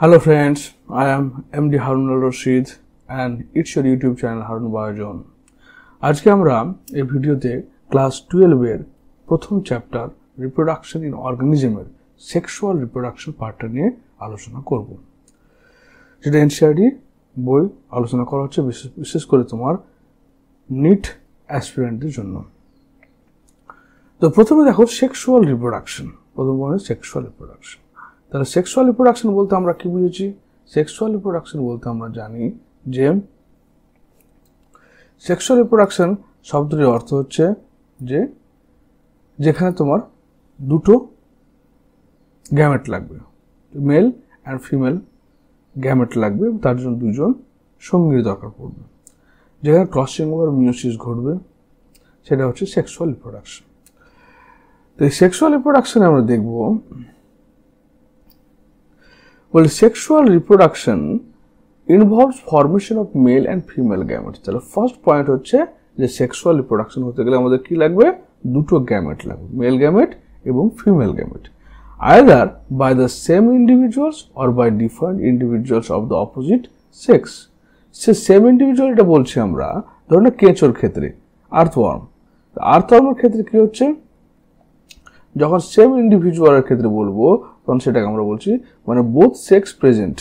Hello friends, I am MD Harun Al-Rashid and it's your YouTube channel Harun Bayojon. আজকে আমরা এই ভিডিওতে class 12 এর প্রথম চ্যাপ্টার রিপ্রোডাকশন ইন অর্গানিজমের সেক্সুয়াল রিপ্রোডাকশন পার্টটা নিয়ে আলোচনা করব। যেটা এনসিইআরটি বই আলোচনা করা হচ্ছে বিশেষ করে তোমার নিট অ্যাসপিরেন্টদের জন্য। তো প্রথমে দেখো সেক্সুয়াল রিপ্রোডাকশন, প্রথম পয়েন্ট সেক্সুয়াল রিপ্রোডাকশন। তাহলে সেক্সুয়াল রিপ্রোডাকশন বলতে আমরা কি বুঝেছি? সেক্সুয়াল রিপ্রোডাকশন বলতে আমরা জানি যে সেক্সুয়াল রিপ্রোডাকশন শব্দটির অর্থ হচ্ছে যে যেখানে তোমার দুটো গ্যামেট লাগবে, মেল অ্যান্ড ফিমেল গ্যামেট লাগবে, তার জন্য দুজন সঙ্গীর দরকার পড়বে, যেখানে ক্রসিং ওভার মিওসিস ঘটবে, সেটা হচ্ছে সেক্সুয়াল রিপ্রোডাকশন। তো এই সেক্সুয়াল রিপ্রোডাকশনে আমরা দেখব well, sexual reproduction involves formation of male and female gametes. তাহলে ফার্স্ট পয়েন্ট হচ্ছে যে সেক্সুয়াল রিপ্রোডাকশন হতে গেলে আমাদের কি লাগবে? দুটো গ্যামেট লাগবে, মেল গ্যামেট এবং female gamete, either by the same individuals or by different individuals of the opposite sex. সে সেম ইন্ডিভিজুয়াল এটা বলছি আমরা, ধরুন কেঁচোর ক্ষেত্রে আর্থওয়ার্ম, আর্থওয়ার্মের ক্ষেত্রে কি হচ্ছে, যখন সেম ইন্ডিভিজুয়ালের ক্ষেত্রে বলবো তখন সেটাকে আমরা বলছি মানে বোথ সেক্স প্রেজেন্ট,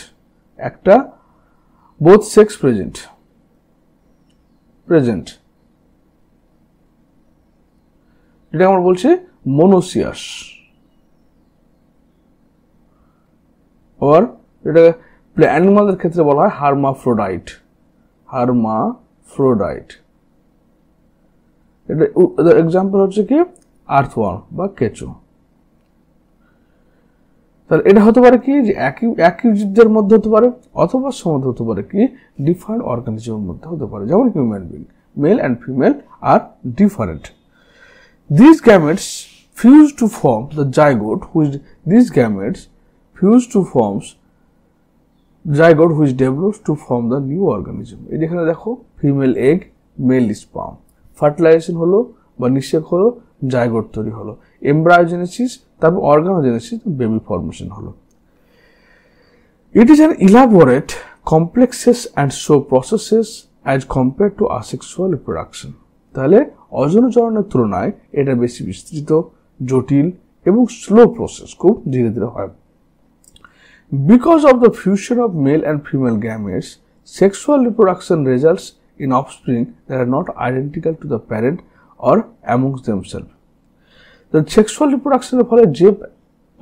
একটা বোথ সেক্স প্রেজেন্ট যেটা আমরা বলছি মোনোসিয়াস, আবার এটা অ্যানিমালদের ক্ষেত্রে বলা হয় হার্মাফ্রোডাইট। এটা এক্সাম্পল হচ্ছে কি আর্থওয়ার্ম বা কেঁচো। তাহলে এটা হতে পারে কি যে একই জীবদের মধ্যে হতে পারে, অথবা সমাধান হতে পারে কি ডিফারেন্ট অর্গানিজমের মধ্যে হতে পারে, যেমন human being, male and female আর different. These gametes fuse to form the zygote, which develops to form the new organism. এই যেখানে দেখো female egg, male sperm, fertilization হলো বা নিষেক হলো, জাইগোট তৈরি হলো, এমব্রায়োজেনেসিস, তারপর অর্গানোজেনেসিস, বেবি ফর্মেশন হলো। It is an elaborate, complexes and slow processes as compared to asexual reproduction. তাহলে অযৌনচরণের তুলনায় এটা বেশি বিস্তৃত, জটিল এবং স্লো প্রসেস, খুব ধীরে ধীরে হয়। Because of the fusion of male and female gametes, sexual reproduction results in offspring that are not identical to the parent or amongst themselves. The sexual reproduction এর ফলে যে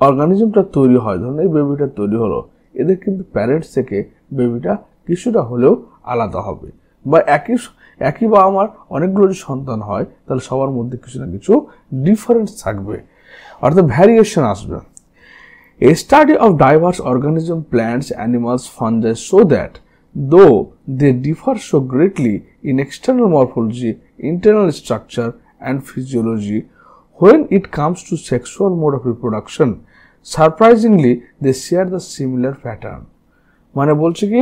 অর্গানিজমটা তৈরি হয়, ধরুন এই বেবিটা তৈরি হলো, এদের কিন্তু প্যারেন্টস থেকে বেবিটা কিছুটা হলেও আলাদা হবে, বা একই বা আমার অনেকগুলো যদি সন্তান হয় তাহলে সবার মধ্যে কিছু না কিছু ডিফারেন্স থাকবে, অর্থাৎ ভ্যারিয়েশন আসবে। A study of diverse organisms, plants, animals, fungi show that though they differ so greatly in external morphology, internal structure and physiology, when it comes to sexual mode of reproduction, surprisingly they share the similar pattern. মানে বলছে কি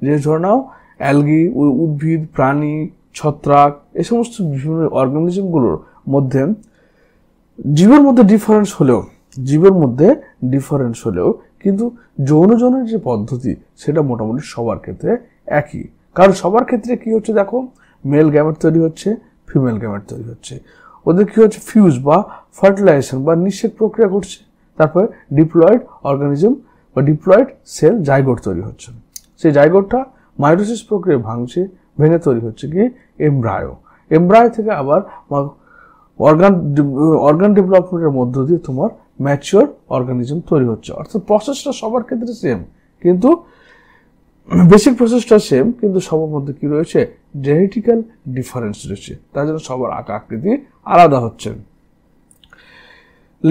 যে ধরে নাও algae, উদ্ভিদ, প্রাণী, ছত্রাক, এই সমস্ত বিভিন্ন অর্গানিজমগুলোর মধ্যে জীবের মধ্যে ডিফারেন্স হলেও কিন্তু যৌনজনের যে পদ্ধতি সেটা মোটামুটি সবার ক্ষেত্রে একই। কারণ সবার ক্ষেত্রে কি হচ্ছে দেখো, মেল গ্যামেট তৈরি হচ্ছে, ফিমেল গ্যামেট তৈরি হচ্ছে, ওদের কি হচ্ছে ফিউজ বা ফার্টিলাইজেশন বা নিষেক প্রক্রিয়া ঘটছে, তারপরে ডিপ্লয়েড অর্গানিজম বা ডিপ্লয়েড সেল জাইগোট তৈরি হচ্ছে, সেই জাইগোটটা মাইটোসিস প্রক্রিয়া ভেঙে তৈরি হচ্ছে কি এমব্রায়ো থেকে আবার অর্গান ডেভেলপমেন্টের মধ্য দিয়ে তোমার ম্যাচিওর অর্গানিজম তৈরি হচ্ছে। অর্থাৎ প্রসেসটা সবার ক্ষেত্রে সেম, কিন্তু বেসিক প্রসেসটা সেম, কিন্তু সবার মধ্যে কি রয়েছে জেনেটিক্যাল ডিফারেন্স রয়েছে, তার জন্য সবার আকৃতি আলাদা হচ্ছে।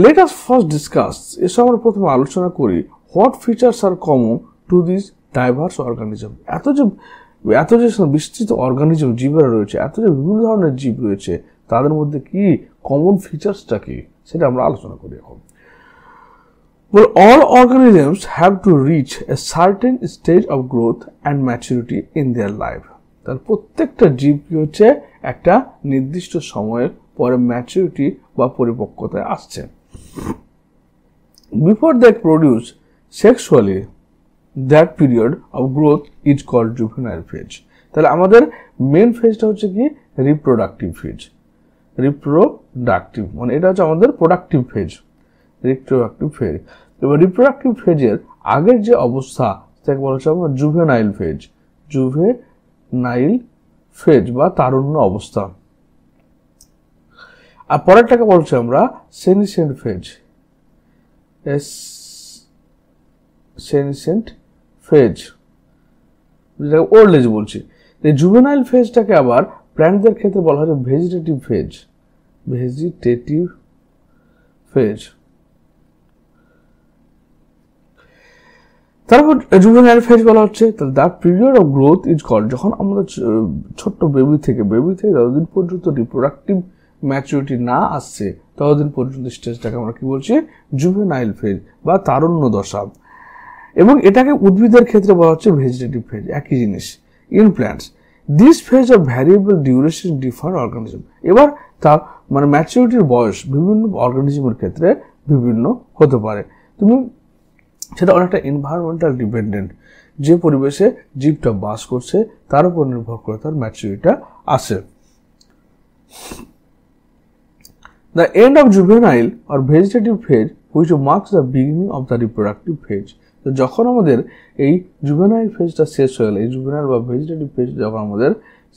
লেট আস ফার্স্ট ডিসকাস, এসব আমরা প্রথমে আলোচনা করি what features are common to this diverse organism. এত যে বিস্তৃত অর্গানিজম জীবেরা রয়েছে, এত যে বিভিন্ন ধরনের জীব রয়েছে, তাদের মধ্যে কি কমন ফিচার্সটা কি সেটা আমরা আলোচনা করি এখন। Well, all organisms have to reach a certain stage of growth and maturity in their life. তার প্রত্যেকটা জীব কি হচ্ছে একটা নির্দিষ্ট সময়ের পরে ম্যাচুরিটি বা পরিপক্কতায় আসছে। Before they produce sexually, that period of growth is called juvenile phase. তাহলে আমাদের মেন ফেজটা হচ্ছে কি রিপ্রোডাক্টিভ ফেজ। রিপ্রোডাক্টিভ মানে এটা হচ্ছে আমাদের প্রোডাক্টিভ ফেজ, রিপ্রোডাক্টিভ ফেজ। এবার রিপ্রোডাক্টিভ ফেজের আগের যে অবস্থা তাকে বলা হচ্ছে আমরা জুভেনাইল ফেজ, জুভেনাইল ফেজ বা তারুণ্য অবস্থা। আর পরেরটাকে বলছি আমরা সেনিসেন্ট ফেজ, সেনিসেন্ট ফেজ, যেটাকে ওল্ড এজ বলছি। এই জুভেনাইল ফেজটাকে আবার প্ল্যান্টদের ক্ষেত্রে বলা হয় ভেজিটেটিভ ফেজ, ভেজিটেটিভ ফেজ। তারপর জুভেনাইল ফেজ বলা হচ্ছে the period of growth is called, যখন আমাদের ছোট্ট বেবি থেকে যতদিন পর্যন্ত রিপ্রোডাক্টিভ ম্যাচুরিটি না আসছে ততদিন পর্যন্ত স্টেজটাকে আমরা কি বলছি জুভেনাইল ফেজ বা তারুণ্য দশা। এবং এটাকে উদ্ভিদের ক্ষেত্রে বলা হচ্ছে ভেজিটেটিভ ফেজ, একই জিনিস। In plants this phase of variable duration different organism. এবার তার মানে ম্যাচুরিটির বয়স বিভিন্ন অর্গানিজমের ক্ষেত্রে বিভিন্ন হতে পারে। তুমি সেটা অনেকটা এনভায়রনমেন্টাল ডিপেন্ডেন্ট, যে পরিবেশে জীবটা বাস করছে তার উপর নির্ভর করে তার ম্যাচুরিটিটা আসে। The end of juvenile or vegetative phase which marks the beginning of the reproductive phase. তো যখন আমাদের এই জুভেনাইল ফেজটা শেষ হয়ে গেল, এই জুভেনাইল বা ভেজিটেটিভ ফেজ যখন আমাদের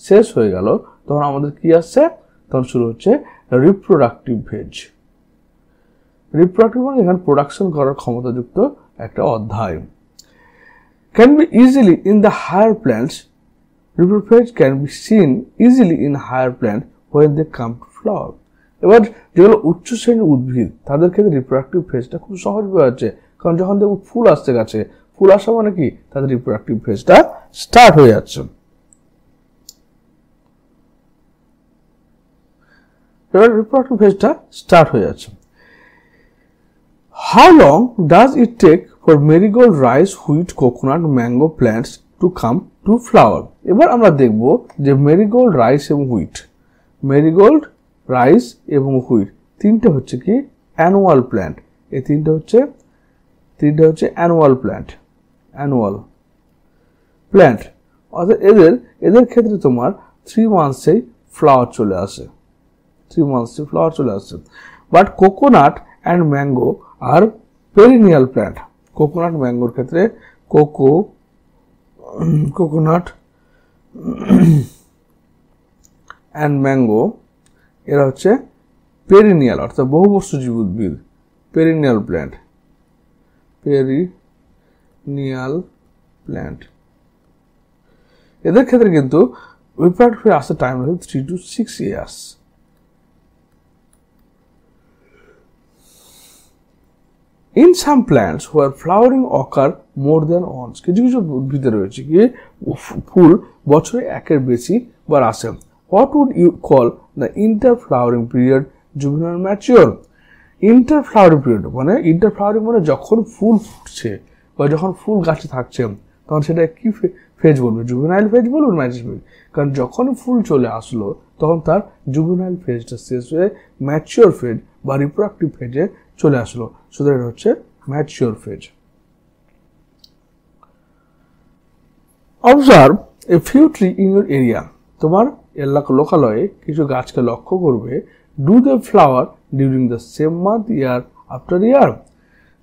শেষ হয়ে গেল তখন আমাদের কি আসছে, তখন শুরু হচ্ছে রিপ্রোডাক্টিভ ফেজ। রিপ্রোডাক্টিভ মানে এখানে প্রোডাকশন করার ক্ষমতাযুক্ত একটা অধ্যায়। Can be easily in the higher plants. Reproductive phase can be seen easily in higher plants when they come to flower. এবার যেগুলো উচ্চ শ্রেণীর উদ্ভিদ তাদের ক্ষেত্রে রিপ্রোডাক্টিভ ফেজটা খুব সহজ হয়ে যাচ্ছে, কারণ যখন দেখবো ফুল আসছে গাছে, ফুল আসা মানে কি তাদের রিপ্রোডাক্টিভ ফেজটা স্টার্ট হয়ে যাচ্ছে। এবার রিপ্রোডাক্টিভ ফেজটা স্টার্ট হয়ে যাচ্ছে। How long does it take for marigold, rice, wheat, coconut, mango plants to come to flower? এবার আমরা দেখব যে মেরিগোল্ড, রাইস এবং হুইট, মেরিগোল্ড, রাইস এবং হুইট তিনটে হচ্ছে কি অ্যানুয়াল প্ল্যান্ট। এই তিনটে হচ্ছে অ্যানুয়াল প্ল্যান্ট, অ্যানুয়াল প্ল্যান্ট। অর্থাৎ এদের ক্ষেত্রে তোমার 3 মান্থসেই ফ্লাওয়ার চলে আসে, 3 মান্থসে ফ্লাওয়ার চলে আসে। বাট কোকোনাট অ্যান্ড ম্যাঙ্গো আর পেরিনিয়াল প্ল্যান্ট। কোকোনাট ম্যাঙ্গোর ক্ষেত্রে কোকোনাট অ্যান্ড ম্যাঙ্গো এরা হচ্ছে পেরিনিয়াল অর্থাৎ বহুবর্ষজীবী উদ্ভিদ, পেরিনিয়াল প্ল্যান্ট, পেরিনিয়াল প্ল্যান্ট। এদের ক্ষেত্রে কিন্তু রিপ্রোডাক্টিভ ফেজ আসার টাইম হচ্ছে 3 to 6 years। In some plants where flowering occur more than once, কিছু কিছু উদ্ভিদে রয়েছে কি ফুল বছরে একের বেশি বার আসে। What would you call the interflowering period juvenile mature? Interflowering period মানে interflowering মানে যখন ফুল ফুটছে বা যখন ফুল গাছে থাকছে তখন সেটা কি ফেজ বলবে, জুভেনাইল ফেজ বলবে, ম্যাচিউর ফেজ। কারণ যখন ফুল চলে আসলো তখন তার জুভেনাইল ফেজটা শেষ হয়ে ম্যাচিউর ফেজ বা রিপ্রোডাক্টিভ ফেজে চলে আসলো, সুতরাং এটা হচ্ছে mature phase. Observe a few tree in your area, তোমার লোকালয়ে কিছু গাছকে লক্ষ্য করবে। Do they flower during the same month year after year,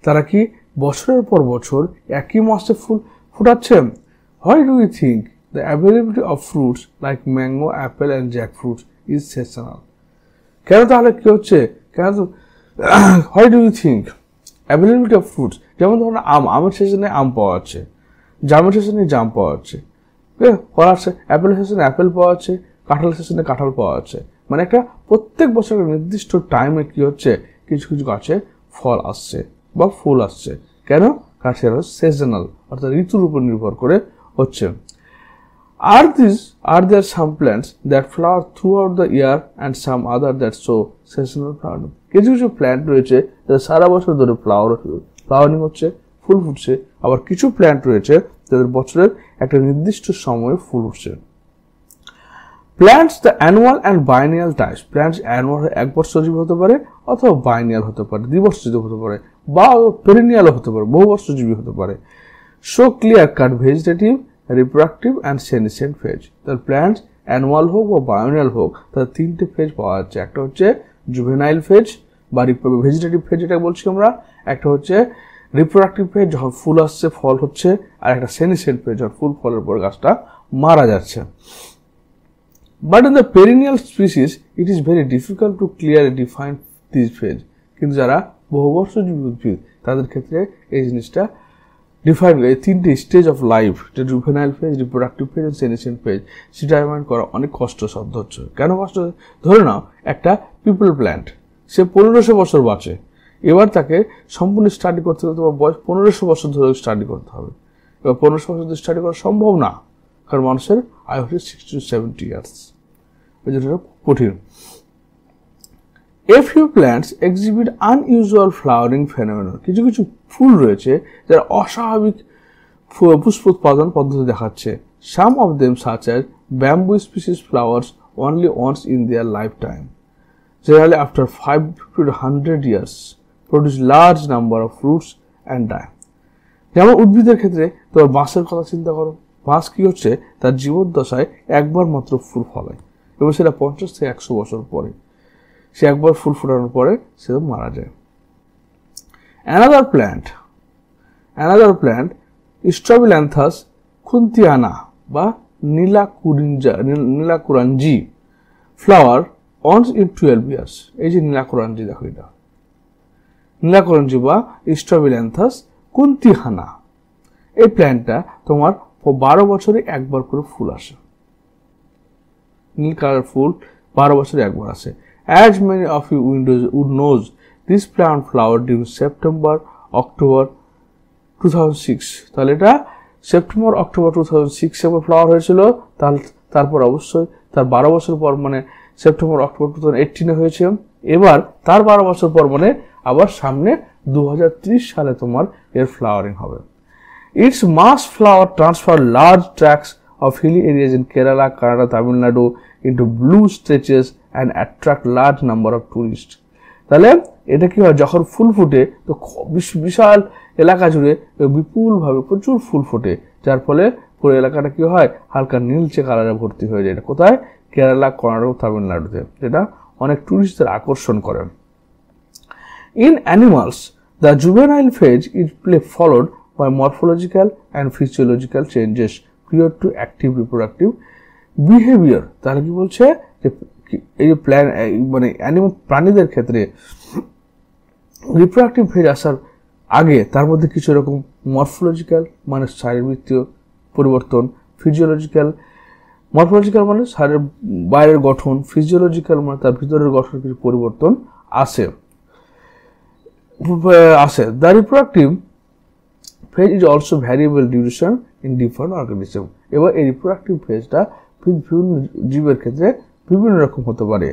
তারা কি বছরের পর বছর একই মাসে ফুল ফুটাচ্ছে? Why do you think the availability of fruits like mango, apple and jack fruits is seasonal? কেন তাহলে কি হচ্ছে, কেন why do you think availability of fruits, যেমন ধরুন আমের সিজনে আম পাওয়া যাচ্ছে, জামের সিজনে জাম পাওয়া যাচ্ছে, কলার অ্যাপেলের সিজনে অ্যাপেল পাওয়া যাচ্ছে, কাঁঠাল সিজনে কাঁঠাল পাওয়া যাচ্ছে। মানে একটা প্রত্যেক বছর নির্দিষ্ট টাইমে কি হচ্ছে কিছু কিছু গাছে ফল আসছে বা ফুল আসছে। কেন? কারণ সেটা সিজনাল অর্থাৎ ঋতুর উপর নির্ভর করে হচ্ছে। Are there some plants that flower throughout the year and some other that show seasonal flowering? কিছু কিছু প্ল্যান্ট রয়েছে যাদের সারা বছর ধরে ফ্লাওয়ারিং হচ্ছে, ফুল ফুটছে, আবার কিছু প্ল্যান্ট রয়েছে যাদের বছরের একটা নির্দিষ্ট সময়ে ফুল উঠছে। Plants the annual and biennial types, plants annual 1 বর্ষজীবী হতে পারে অথবা বাইনিয়াল হতে পারে 2 বর্ষজীবী হতে পারে বা পেরিনিয়ালও হতে পারে, বহু বর্ষজীবী হতে পারে। show clear cut vegetative, reproductive and senescent phase. তার প্ল্যান্টস অ্যানুয়াল হোক বা বায়োনিয়াল হোক তার তিনটে ফেজ পাওয়া যাচ্ছে। একটা হচ্ছে জুভেনাইল ফেজ বা ভেজিটেটিভ ফেজ যেটা বলছি আমরা, একটা হচ্ছে রিপ্রোডাক্টিভ ফেজ যখন ফুল আসছে ফল হচ্ছে, আর একটা সেনেসেন্ট ফেজ যখন ফুল ফলের পর গাছটা মারা যাচ্ছে। But in the perennial species it is very difficult to clearly define this phase. কিন্তু যারা বহুবর্ষজীবী উদ্ভিদ তাদের ক্ষেত্রে এই জিনিসটা ডিফাইন এই তিনটে স্টেজ অফ লাইফ, যে জুভেনাইল ফেজ, রিপ্রোডাক্টিভ ফেজ এবং সেনেসেন্ট ফেজ, সেটা ডিফাইন করা অনেক কষ্টসাধ্য হচ্ছে। কেন কষ্ট? ধরে নাও একটা পিপল প্ল্যান্ট, সে 1500 বছর বাঁচে, এবার তাকে সম্পূর্ণ স্টাডি করতে হলে তোমার বয়স 1500 বছর ধরে স্টাডি করতে হবে। এবার 1500 বছর ধরে স্টাডি করা সম্ভব না, কারণ মানুষের আয়ু হচ্ছে 60 to 70 ইয়ার্স, ওই জন্য কঠিন। A few plants exhibit unusual flowering phenomenon. কিছু কিছু ফুল রয়েছে যারা অস্বাভাবিক পুষ্প উৎপাদন পদ্ধতি দেখাচ্ছে। Some of them such as bamboo species flowers only once in their lifetime. Generally after 5 to 100 years produce large number of fruits and die. যেমন উদ্ভিদের ক্ষেত্রে তোমার বাঁশের কথা চিন্তা করো, বাঁশ কি হচ্ছে তার জীবদ্দশায় একবার মাত্র ফুল ফলায় এবং সেটা 50 থেকে 100 বছর পরে, সে একবার ফুল ফোটানোর পরে সে মারা যায়। Another plant Strobilanthes khuntiana বা নীলাকুরাঞ্জি ফ্লাওয়ার once in 12 years. এই যে নীলাকুরাঞ্জি, দেখো এটা নীলাকুরাঞ্জি বা Strobilanthes khuntiana, এই প্ল্যান্টটা তোমার 12 বছরে একবার করে ফুল আসে, নীল কালার ফুল 12 বছরে একবার আসে। As many of you would know, this plant flowered during September, October 2006. তাহলে এটা সেপ্টেম্বর অক্টোবর 2006 এ ফ্লাওয়ার হয়েছিল, তারপর অবশ্যই তার 12 বছর পর মানে সেপ্টেম্বর অক্টোবর 2018 এ হয়েছে। এবার তার 12 বছর পর মানে আবার সামনে 2030 সালে তোমার এর ফ্লাওয়ারিং হবে। Its mass flower transfer large tracts of hilly areas in Kerala, Karnataka, Tamil Nadu into blue stretches and attract large number of tourists. তাহলে এটা কি হয়, যখন ফুল ফুটে তো বিশাল এলাকা জুড়ে বিপুলভাবে প্রচুর ফুল ফোটে, যার ফলে পুরো এলাকাটা কি হয় হালকা নীলচে কালারে ভর্তি হয়ে যায়। এটা কোথায়? কেরালা, কর্ণাটক, তামিলনাড়ুতে, যেটা অনেক টুরিস্টদের আকর্ষণ করে। In animals, the juvenile phase is followed by morphological and physiological changes prior to active reproductive behavior. তাহলে কি বলছে যে এই যে মানে অ্যানিমাল প্রাণীদের ক্ষেত্রে রিপ্রোডাক্টিভ ফেজ আসার আগে তার মধ্যে কিছু এরকম মরফোলজিক্যাল মানে শারীরবৃত্তীয় পরিবর্তন, মরফোলজিক্যাল মানে শারীরের বাইরের গঠন, ফিজিওলজিক্যাল মানে তার ভিতরের গঠনের কিছু পরিবর্তন আসে। The reproductive phase is also variable duration in different organism. এবার এই রিপ্রোডাক্টিভ ফেজটা বিভিন্ন জীবের ক্ষেত্রে বিভিন্ন রকম হতে পারে।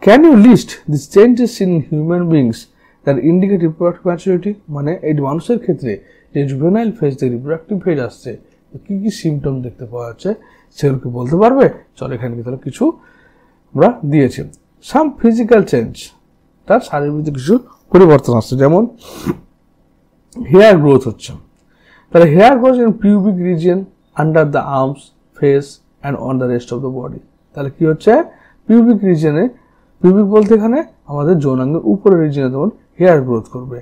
Can you list this changes in human beings that indicate reproductive maturity? মানে এই মানুষের ক্ষেত্রে যে জুভেনাইল ফেজ থেকে রিপ্রোডাক্টিভ ফেজ আসছে, কি কি সিমটম দেখতে পাওয়া যাচ্ছে সেগুলোকে বলতে পারবে? চলো এখানে তাহলে কিছু আমরা দিয়েছি। সাম ফিজিক্যাল চেঞ্জ, তার শারীরিক কিছু পরিবর্তন আসছে, যেমন হেয়ার গ্রোথ হচ্ছে। তাহলে hair growth in pubic region, under the arms, face and on the rest of the body. তাহলে কি হচ্ছে পিউবিক রিজিয়নে, পিউবিক বলতে এখানে আমাদের যৌনাঙ্গের উপরের রিজিয়নে তখন হেয়ার গ্রোথ করবে।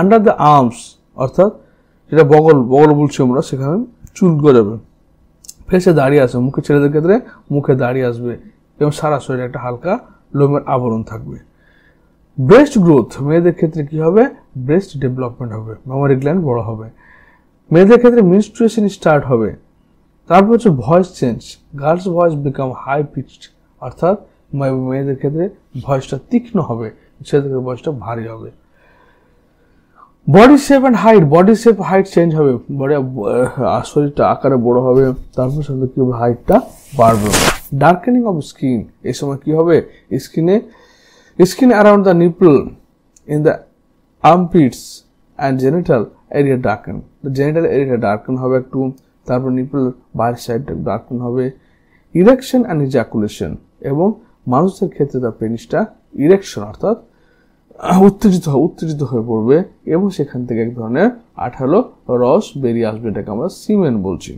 আন্ডার দ্য আর্মস অর্থাৎ যেটা বগল বলছি আমরা, সেখানে চুল গজাবে। ফেসে দাঁড়িয়ে আসবে, মুখে ছেলেদের ক্ষেত্রে মুখে দাঁড়িয়ে আসবে এবং সারা শরীরে একটা হালকা লোমের আবরণ থাকবে। ব্রেস্ট গ্রোথ, মেয়েদের ক্ষেত্রে কি হবে? ব্রেস্ট ডেভেলপমেন্ট হবে, মেমোরি গ্ল্যান্ড বড় হবে। মেয়েদের ক্ষেত্রে মেনস্ট্রুয়েশন স্টার্ট হবে। তারপর হচ্ছে voice change, girls voice become high pitched, অর্থাৎ মেয়েদের ক্ষেত্রে ভয়েসটা তীক্ষ্ণ হবে, ছেলেদের ভয়েসটা ভারী হবে। Body shape and height, body shape height change হবে, শরীরটা আকারে বড় হবে, তারপর সাথে কি হবে হাইটটা বাড়বে। ডার্কেনিং অফ স্কিন, এই সময় কি হবে skin around the nipple, in the armpits and genital area darken, genital area darken হবে একটু, তারপর নিপল বাইরের সাইডটা ডার্কেন হবে। ইরেকশন অ্যান্ড ইজাকুলেশন, এবং মানুষের ক্ষেত্রে তার পেনিসটা ইরেকশন অর্থাৎ উত্তেজিত হয়ে পড়বে এবং সেখান থেকে এক ধরনের আঠালো রস বেরিয়ে আসবে, এটাকে আমরা সিমেন বলছি।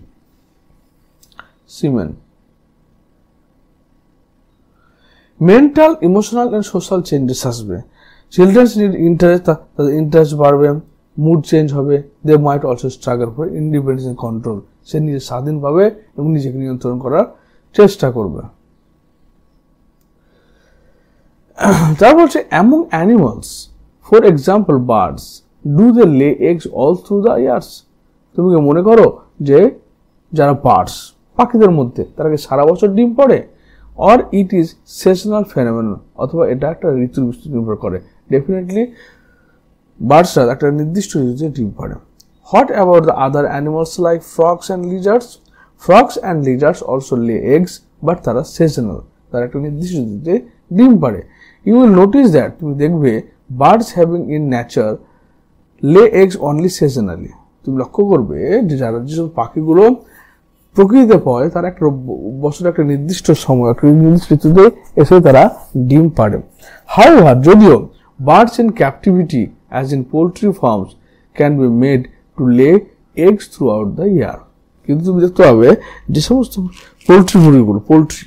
Semen. Mental, emotional and social changes আসবে। চিলড্রেন্স নিড ইন্টারেস্ট, তাদের ইন্টারেস্ট বাড়বে, মুড চেঞ্জ হবে, they might also struggle for independence and control, সে নিজে স্বাধীনভাবে এবং নিজেকে নিয়ন্ত্রণ করার চেষ্টা করবে। তারপর হচ্ছে among animals, for example birds, do they lay eggs all through the years. তুমি কি মনে করো যে যারা বার্ডস, পাখিদের মধ্যে, তারা কি সারা বছর ডিম পাড়ে? অর ইট ইজ সেজনাল ফেনোমেনন, অথবা এটা একটা ঋতুর ভিত্তিতে নির্ভর করে। ডেফিনেটলি বার্ডসরা একটা নির্দিষ্ট ঋতুতে ডিম পাড়ে। What about the other animals like frogs and lizards? Frogs and lizards also lay eggs, but তারা সেজনাল, তারা একটা নির্দিষ্ট ঋতুতে ডিম পাড়ে। ইউ উইল নোটিস দ্যাট, তুমি দেখবে বার্ডস হ্যাভিং ইন নেচার লে এগস অনলি সেজনালি। তুমি লক্ষ্য করবে যে যারা যেসব পাখিগুলো প্রকৃতিতে পায় তারা একটা বছরের একটা নির্দিষ্ট সময়, একটা নির্দিষ্ট ঋতুতে এসে তারা ডিম পাড়ে। হাউএভার, যদিও birds in captivity as in poultry farms can be made to lay eggs throughout the year, কিন্তু তুমি দেখতে পাবে যে সমস্ত পোল্ট্রি মুরগিগুলো, পোল্ট্রি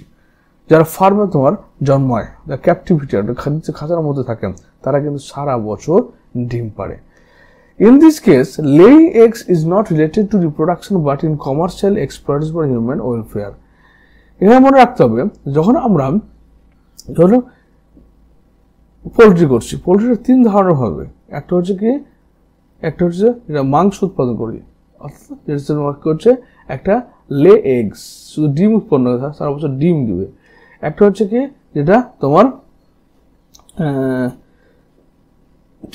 যারা ফার্মে তোমার জন্মায়, যারা ক্যাপটিভিটি খাঁচার মধ্যে থাকেন, তারা কিন্তু সারা বছর ডিম পাড়ে। In this case, laying eggs is not related to reproduction but in commercial exploits for human welfare. এখানে মনে রাখতে হবে, যখন আমরা পোল্ট্রি করছি, পোল্ট্রিটা তিন ধরনের হবে। একটা হচ্ছে কি, একটা হচ্ছে এটা মাংস উৎপাদন করি, অর্থাৎ যেটা করছে একটা লে এগস, শুধু ডিম উৎপন্ন করে সারা বছর ডিম দিবে। একটা হচ্ছে কি যেটা তোমার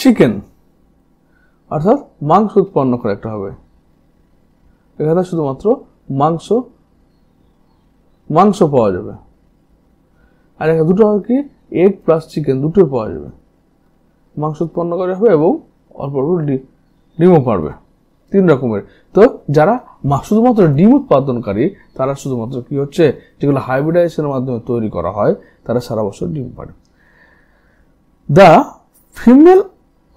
চিকেন, অর্থাৎ মাংস উৎপন্ন করে একটা হবে, এখানে শুধুমাত্র মাংস পাওয়া যাবে। আর এখানে দুটো হবে কি, এগ প্লাস চিকেন দুটো পাওয়া যাবে, মাংস উৎপন্ন করে হবে এবং অল্প অল্প ডিমও পারবে, তিন রকমের। তো যারা শুধুমাত্র ডিম উৎপাদনকারী, তারা শুধুমাত্র কি হচ্ছে, যেগুলো হাইব্রিডাইজেশনের মাধ্যমে তৈরি করা হয়, তারা সারা বছর ডিম পারে। The female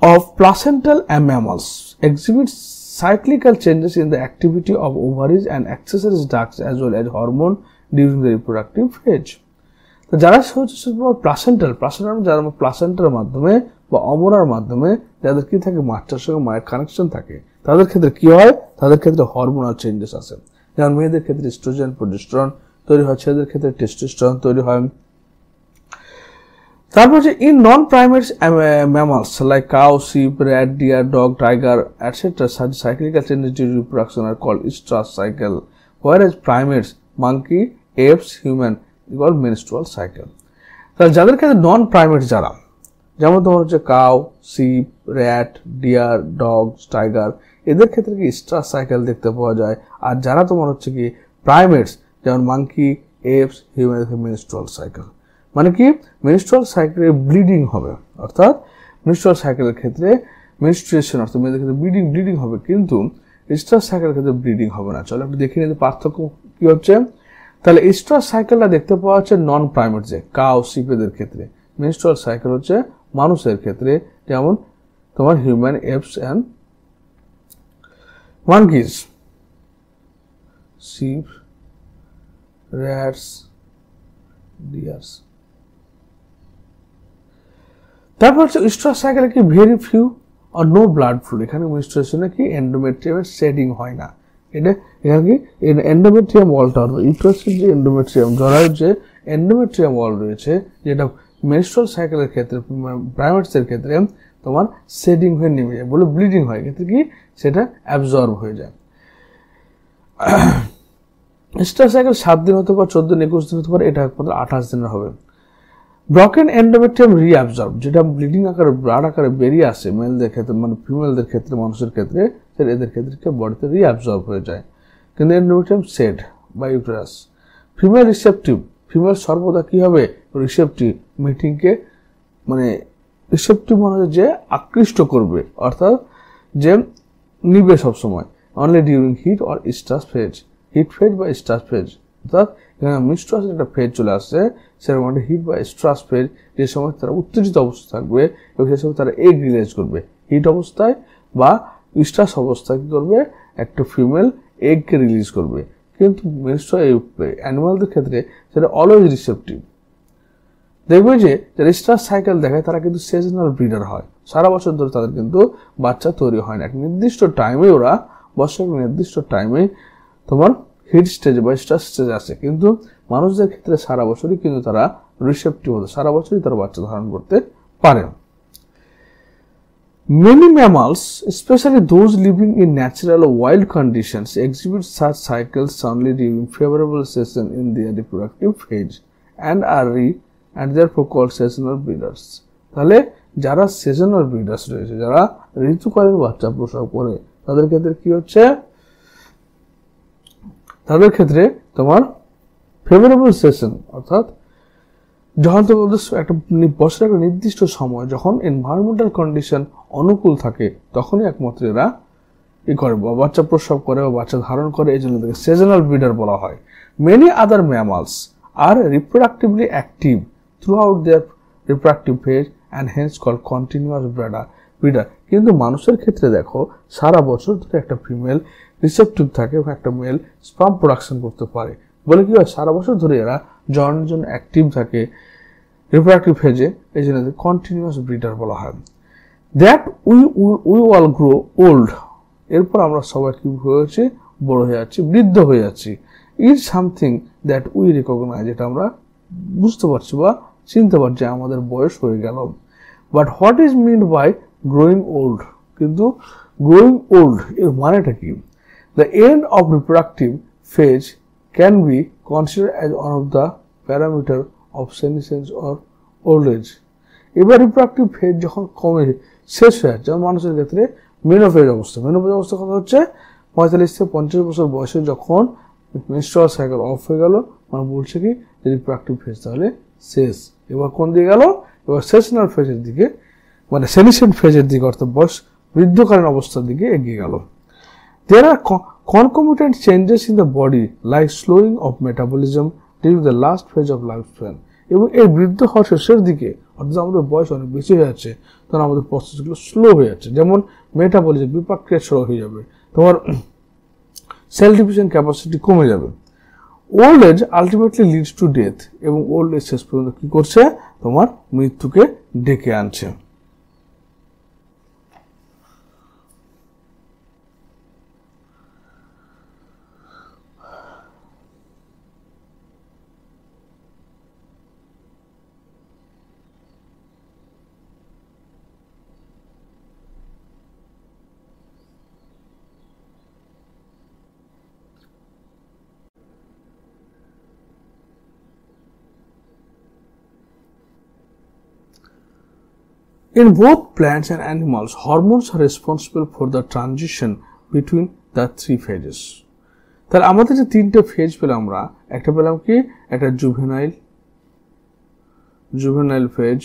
of placental mammals exhibits cyclical changes in the activity of ovaries and accessory ducts as well as hormone during the reproductive phase. তো যারা হচ্ছে প্লাসেন্টাল, যারা প্লাসেন্টার মাধ্যমে বা অমরার মাধ্যমে যাদের কি থাকে, মাটার সঙ্গে মায়ের কানেকশন থাকে, তাদের ক্ষেত্রে কি হয়, তাদের ক্ষেত্রে হরমোনাল চেঞ্জেস আসে। যেমন মেয়েদের ক্ষেত্রে এস্ট্রোজেন, প্রোজেস্টেরন তৈরি হয়, ছেলেদের ক্ষেত্রে টেস্টোস্টেরন তৈরি হয়। তারপর হচ্ছে in non primates mammals like cow, sheep, rat, deer, dog, tiger, etc. such cyclical changes during reproduction are called estrous cycle, whereas primates, monkey, apes, human is called menstrual cycle. তাহলে যাদের ক্ষেত্রে নন primate, যারা যেমন তোমার হচ্ছে cow, sheep, rat, deer, dog, tiger, এদের ক্ষেত্রে কি এস্ট্রাস সাইকেল দেখতে পাওয়া যায়। আর যারা তোমার হচ্ছে কি প্রাইমেটস, যেমন monkey, apps, human, menstrual cycle. মানে কি, মেনস্ট্রুয়াল সাইকেলে ব্লিডিং হবে, অর্থাৎ মেনস্ট্রুয়াল সাইকেলের ক্ষেত্রে মেনস্ট্রুয়েশন অর্থাৎ মেয়েদের ক্ষেত্রে ব্লিডিং হবে, কিন্তু এস্ট্রাস সাইকেলের ক্ষেত্রে ব্লিডিং হবে না। চলো একটু দেখে নিতে পার্থক্য কি হচ্ছে। তাহলে এস্ট্রাস সাইকেলটা দেখতে পাওয়া যাচ্ছে নন প্রাইমেটসে, কাউ, শিপেদের ক্ষেত্রে। মেনস্ট্রুয়াল সাইকেল হচ্ছে মানুষের ক্ষেত্রে, যেমন তোমার human, apps and monkeys, sheep, rats, deers. তারপর হচ্ছে এস্ট্রাস সাইকেলে কি ভেরি ফিউ আর নো ব্লাড ফ্লো। এখানে মেনস্ট্রুয়েশনে কি এন্ডোমেট্রিয়ামের শেডিং হয় না। এটা এখানে কি এন্ডোমেট্রিয়াম ওয়ালটা, ইউটেরাসের যে এন্ডোমেট্রিয়াম, জরায়ুর যে এন্ডোমেট্রিয়াম ওয়াল রয়েছে, যেটা মেনস্ট্রুয়াল সাইকেলের ক্ষেত্রে, প্রাইমেটসের ক্ষেত্রে তোমার শেডিং হয়ে নেমে যায়, বলে ব্লিডিং হয়, ক্ষেত্রে কি সেটা অ্যাবজর্ব হয়ে যায়। এস্ট্রাস সাইকেল 7 দিন হতে পারে, 14 দিন, 21 দিন হতে পারে, এটা একমাত্র 28 দিনের হবে। ব্রকেন এন্ডোমেট্রিয়াম রিঅ্যাবজর্ব, যেটা ব্লিডিং আকারে, ব্লাড আকারে বেরিয়ে আসে মেলদের ক্ষেত্রে, মানে ফিমেলদের ক্ষেত্রে, মানুষের ক্ষেত্রে, এদের ক্ষেত্রে বডিতে রিঅ্যাবজর্ব হয়ে যায়। কিন্তু এন্ডোমেট্রিয়াম সেড বা ইউটেরাস। ফিমেল রিসেপটিভ, ফিমেল সর্বদা কি হবে, রিসেপটিভ, মিটিংকে মানে রিসেপটিভ মানে যে আকৃষ্ট করবে, অর্থাৎ যে নিবে সবসময়, only during heat or oestrus phase, heat phase বা স্ট্রাস ফেজ, অর্থাৎ এখানে মিনস্ট্রুয়াসের একটা ফেজ চলে আসছে, সেরকম একটা হিট বা স্ট্রাস ফেজ, যে সময় তারা উত্তেজিত অবস্থা থাকবে এবং সেই সময় তারা এগ রিলিজ করবে। হিট অবস্থায় বা স্ট্রাস অবস্থায় কি করবে, একটা ফিমেল এগকে রিলিজ করবে। কিন্তু অ্যানিমালদের ক্ষেত্রে সেটা অলওয়েজ রিসেপটিভ। দেখবে যে যারা স্ট্রাস সাইকেল দেখায় তারা কিন্তু সিজনাল ব্রিডার হয়, সারা বছর ধরে তাদের কিন্তু বাচ্চা তৈরি হয় না। একটা নির্দিষ্ট টাইমে ওরা বছরের নির্দিষ্ট টাইমে তোমার হিট স্টেজে বা স্ট্রাস স্টেজে আসে, কিন্তু মানুষদের ক্ষেত্রে সারা বছরই কিন্তু তারা রিসেপটিভ হতে, সারা বছরই তারা বাচ্চা ধারণ করতে পারে। Many mammals, especially those living in natural or wild conditions, exhibit such cycles only during favorable season in their reproductive phase and therefore called seasonal breeders. তাহলে যারা seasonal breeders রয়েছে, যারা ঋতুকালীন বাচ্চা প্রসব করে, তাদের ক্ষেত্রে কি হচ্ছে, তাদের ক্ষেত্রে তোমার ফেভারেবল সেশন, অর্থাৎ যখন তোমাদের একটা বছরের একটা নির্দিষ্ট সময় যখন এনভায়রনমেন্টাল কন্ডিশন অনুকূল থাকে, তখনই একমাত্র এরা করে বাচ্চা প্রসব করে বা বাচ্চা ধারণ করে, এই জন্য তাকে সিজনাল ব্রিডার বলা হয়। Many other mammals are reproductively active throughout their reproductive phase and hence call continuous breeder. কিন্তু মানুষের ক্ষেত্রে দেখো সারা বছর ধরে একটা ফিমেল রিসেপটিভ থাকে এবং একটা মেল স্পার্ম প্রোডাকশন করতে পারে বলে কি হয়, সারা বছর ধরে এরা জন্মের জন্য অ্যাক্টিভ থাকে রিপ্রোডাক্টিভ ফেজে, এই জন্য কন্টিনিউয়াস ব্রিডার বলা হয়। That we all grow old, এরপর আমরা সবাই কি হয়েছে, বড় হয়ে যাচ্ছি, বৃদ্ধ হয়ে যাচ্ছি। Is something that we recognize, যেটা আমরা বুঝতে পারছি বা চিনতে পারছি আমাদের বয়স হয়ে গেল। But what is meant by growing old, কিন্তু গ্রোয়িং ওল্ড এর মানেটা কি? The end of reproductive phase can be consider as one of the parameter of senescence or old age. এবার রিপ্রোডাক্টিভ ফেজ যখন কমে শেষ হয়ে যাচ্ছে, যেমন মানুষের ক্ষেত্রে মেনোফেজ অবস্থা, মেনোফেজ অবস্থা কথা হচ্ছে 45 থেকে 50 বছর বয়সে যখন মেনস্ট্রুয়াল সাইকেল অফ হয়ে গেল, মানে বলছে কি রিপ্রোডাক্টিভ ফেজ তাহলে শেষ। এবার কোন দিকে গেল, এবার সেশনাল ফেজের দিকে, মানে সেনিসেন্ট ফেজের দিকে, অর্থাৎ বয়স বৃদ্ধকালীন অবস্থার দিকে এগিয়ে গেল। There are concomitant changes in the body like slowing of metabolism during the last phase of lifespan, এবং এই বৃদ্ধ হওয়ার শেষের দিকে, অর্থাৎ আমাদের বয়স অনেক বেশি হয়ে যাচ্ছে, তখন আমাদের প্রসেসগুলো স্লো হয়ে যাচ্ছে। যেমন মেটাবলিজম, বিপাক ক্রিয়া স্লো হয়ে যাবে, তোমার সেল ডিভিশন ক্যাপাসিটি কমে যাবে। Old age ultimately leads to death, এবং ওল্ড এজ শেষ পর্যন্ত কি করছে, তোমার মৃত্যুকে ডেকে আনছে। In both plants and animals, hormones are responsible for the transition between the three phases. তাহলে আমাদের যে তিনটে ফেজ পেলাম আমরা, একটা পেলাম কি, একটা জুভেনাইল ফেজ,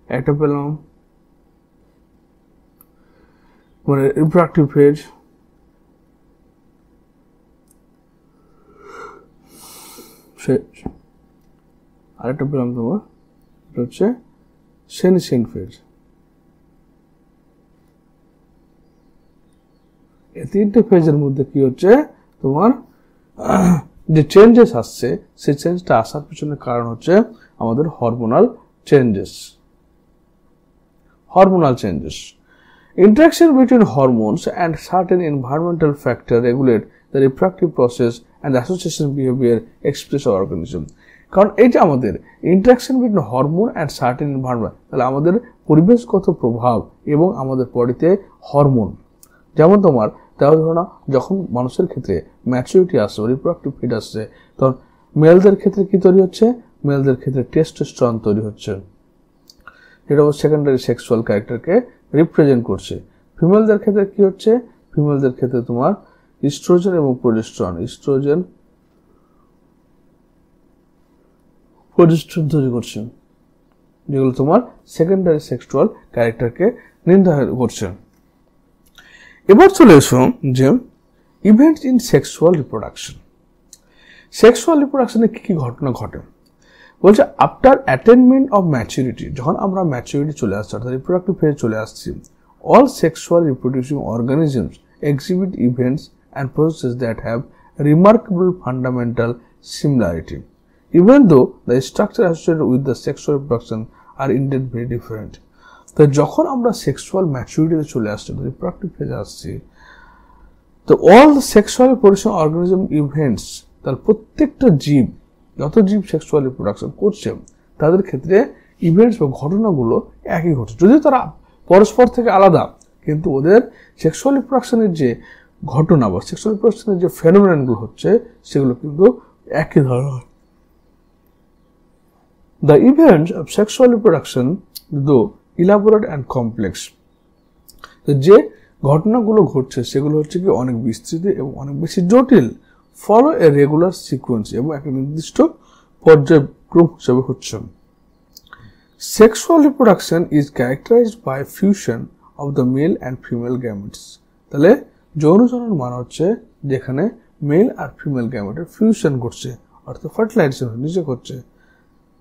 একটা পেলাম মানে রিপ্রোডাক্টিভ ফেজ, আরেকটা পেলাম তোমার হচ্ছে সেনিসেন্ট ফেজ। এই তিনটে ফেজের মধ্যে কি হচ্ছে, তোমার যে চেঞ্জেস আসছে, সেই চেঞ্জটা আসার পিছনে কারণ হচ্ছে আমাদের hormonal changes. Interaction between hormones and certain environmental factors regulate the reproductive process and the association behavior expressed by organism. কারণ এইটা আমাদের interaction between hormone and certain environment, তাহলে আমাদের পরিবেশগত প্রভাব এবং আমাদের বডিতে হরমোন, যেমন তোমার তাহলে ধরো না, যখন মানুষের ক্ষেত্রে ম্যাচুরিটি আসছে, রিপ্রোডাক্টিভ ফিট আসছে, তখন মেলদের ক্ষেত্রে কি তৈরি হচ্ছে, মেলদের ক্ষেত্রে টেস্টোস্টেরন তৈরি হচ্ছে, যেটা সেকেন্ডারি সেক্সুয়াল ক্যারেক্টারকে রিপ্রেজেন্ট করছে। ফিমেলদের ক্ষেত্রে কি হচ্ছে, ফিমেলদের ক্ষেত্রে তোমার ইস্ট্রোজেন এবং প্রোজেস্টেরন, ইস্ট্রোজেন প্রোজেস্টেরন তৈরি করছে, যেগুলো তোমার সেকেন্ডারি সেক্সুয়াল ক্যারেক্টারকে নির্ধারণ করছে। এবার চলে এসো যে events in sexual reproduction. Sexual রিপ্রোডাকশনে কি কি ঘটনা ঘটে বলছে, আফটার অ্যাটেনমেন্ট অফ ম্যাচুরিটি, যখন আমরা ম্যাচুরিটি চলে আসছি অর্থাৎ রিপ্রোডাক্টিভ ফেজে চলে আসছি, all sexual reproducing organisms exhibit events and processes that have remarkable fundamental similarity, even though the structure associated with the sexual reproduction are indeed very different. তো যখন আমরা সেক্সুয়াল ম্যাচুরিটিতে চলে আসছি, রিপ্রোডাক্টিভ ফেজে আসছি, তো all sexual reproduction organism events, তার প্রত্যেকটা জীব, যত জীব সেক্সুয়াল রিপ্রোডাকশন করছে তাদের ক্ষেত্রে ইভেন্টস বা ঘটনাগুলো একই ঘটছে, যদিও তারা পরস্পর থেকে আলাদা, কিন্তু ওদের সেক্সুয়াল রিপ্রোডাকশনের যে ঘটনা বা সেক্সুয়াল রিপ্রোডাকশনের যে ফেনোমেননগুলো হচ্ছে সেগুলো কিন্তু একই ধরনের। The events of sexual reproduction দো ইলাবোরেট অ্যান্ড কমপ্লেক্স, যে ঘটনাগুলো ঘটছে সেগুলো হচ্ছে কি অনেক বিস্তৃত এবং অনেক বেশি জটিল, ফলো এ রেগুলার সিকোয়েন্স, এবং একটা নির্দিষ্ট পর্যায়ক্রম হিসেবে হচ্ছে। Sexual reproduction is characterized by fusion of the male and female gametes. তাহলে যৌনজনন মানে হচ্ছে যেখানে মেল আর ফিমেল গ্যামেটের ফিউশন ঘটছে অর্থাৎ ফার্টিলাইজেশন নিজে ঘটছে।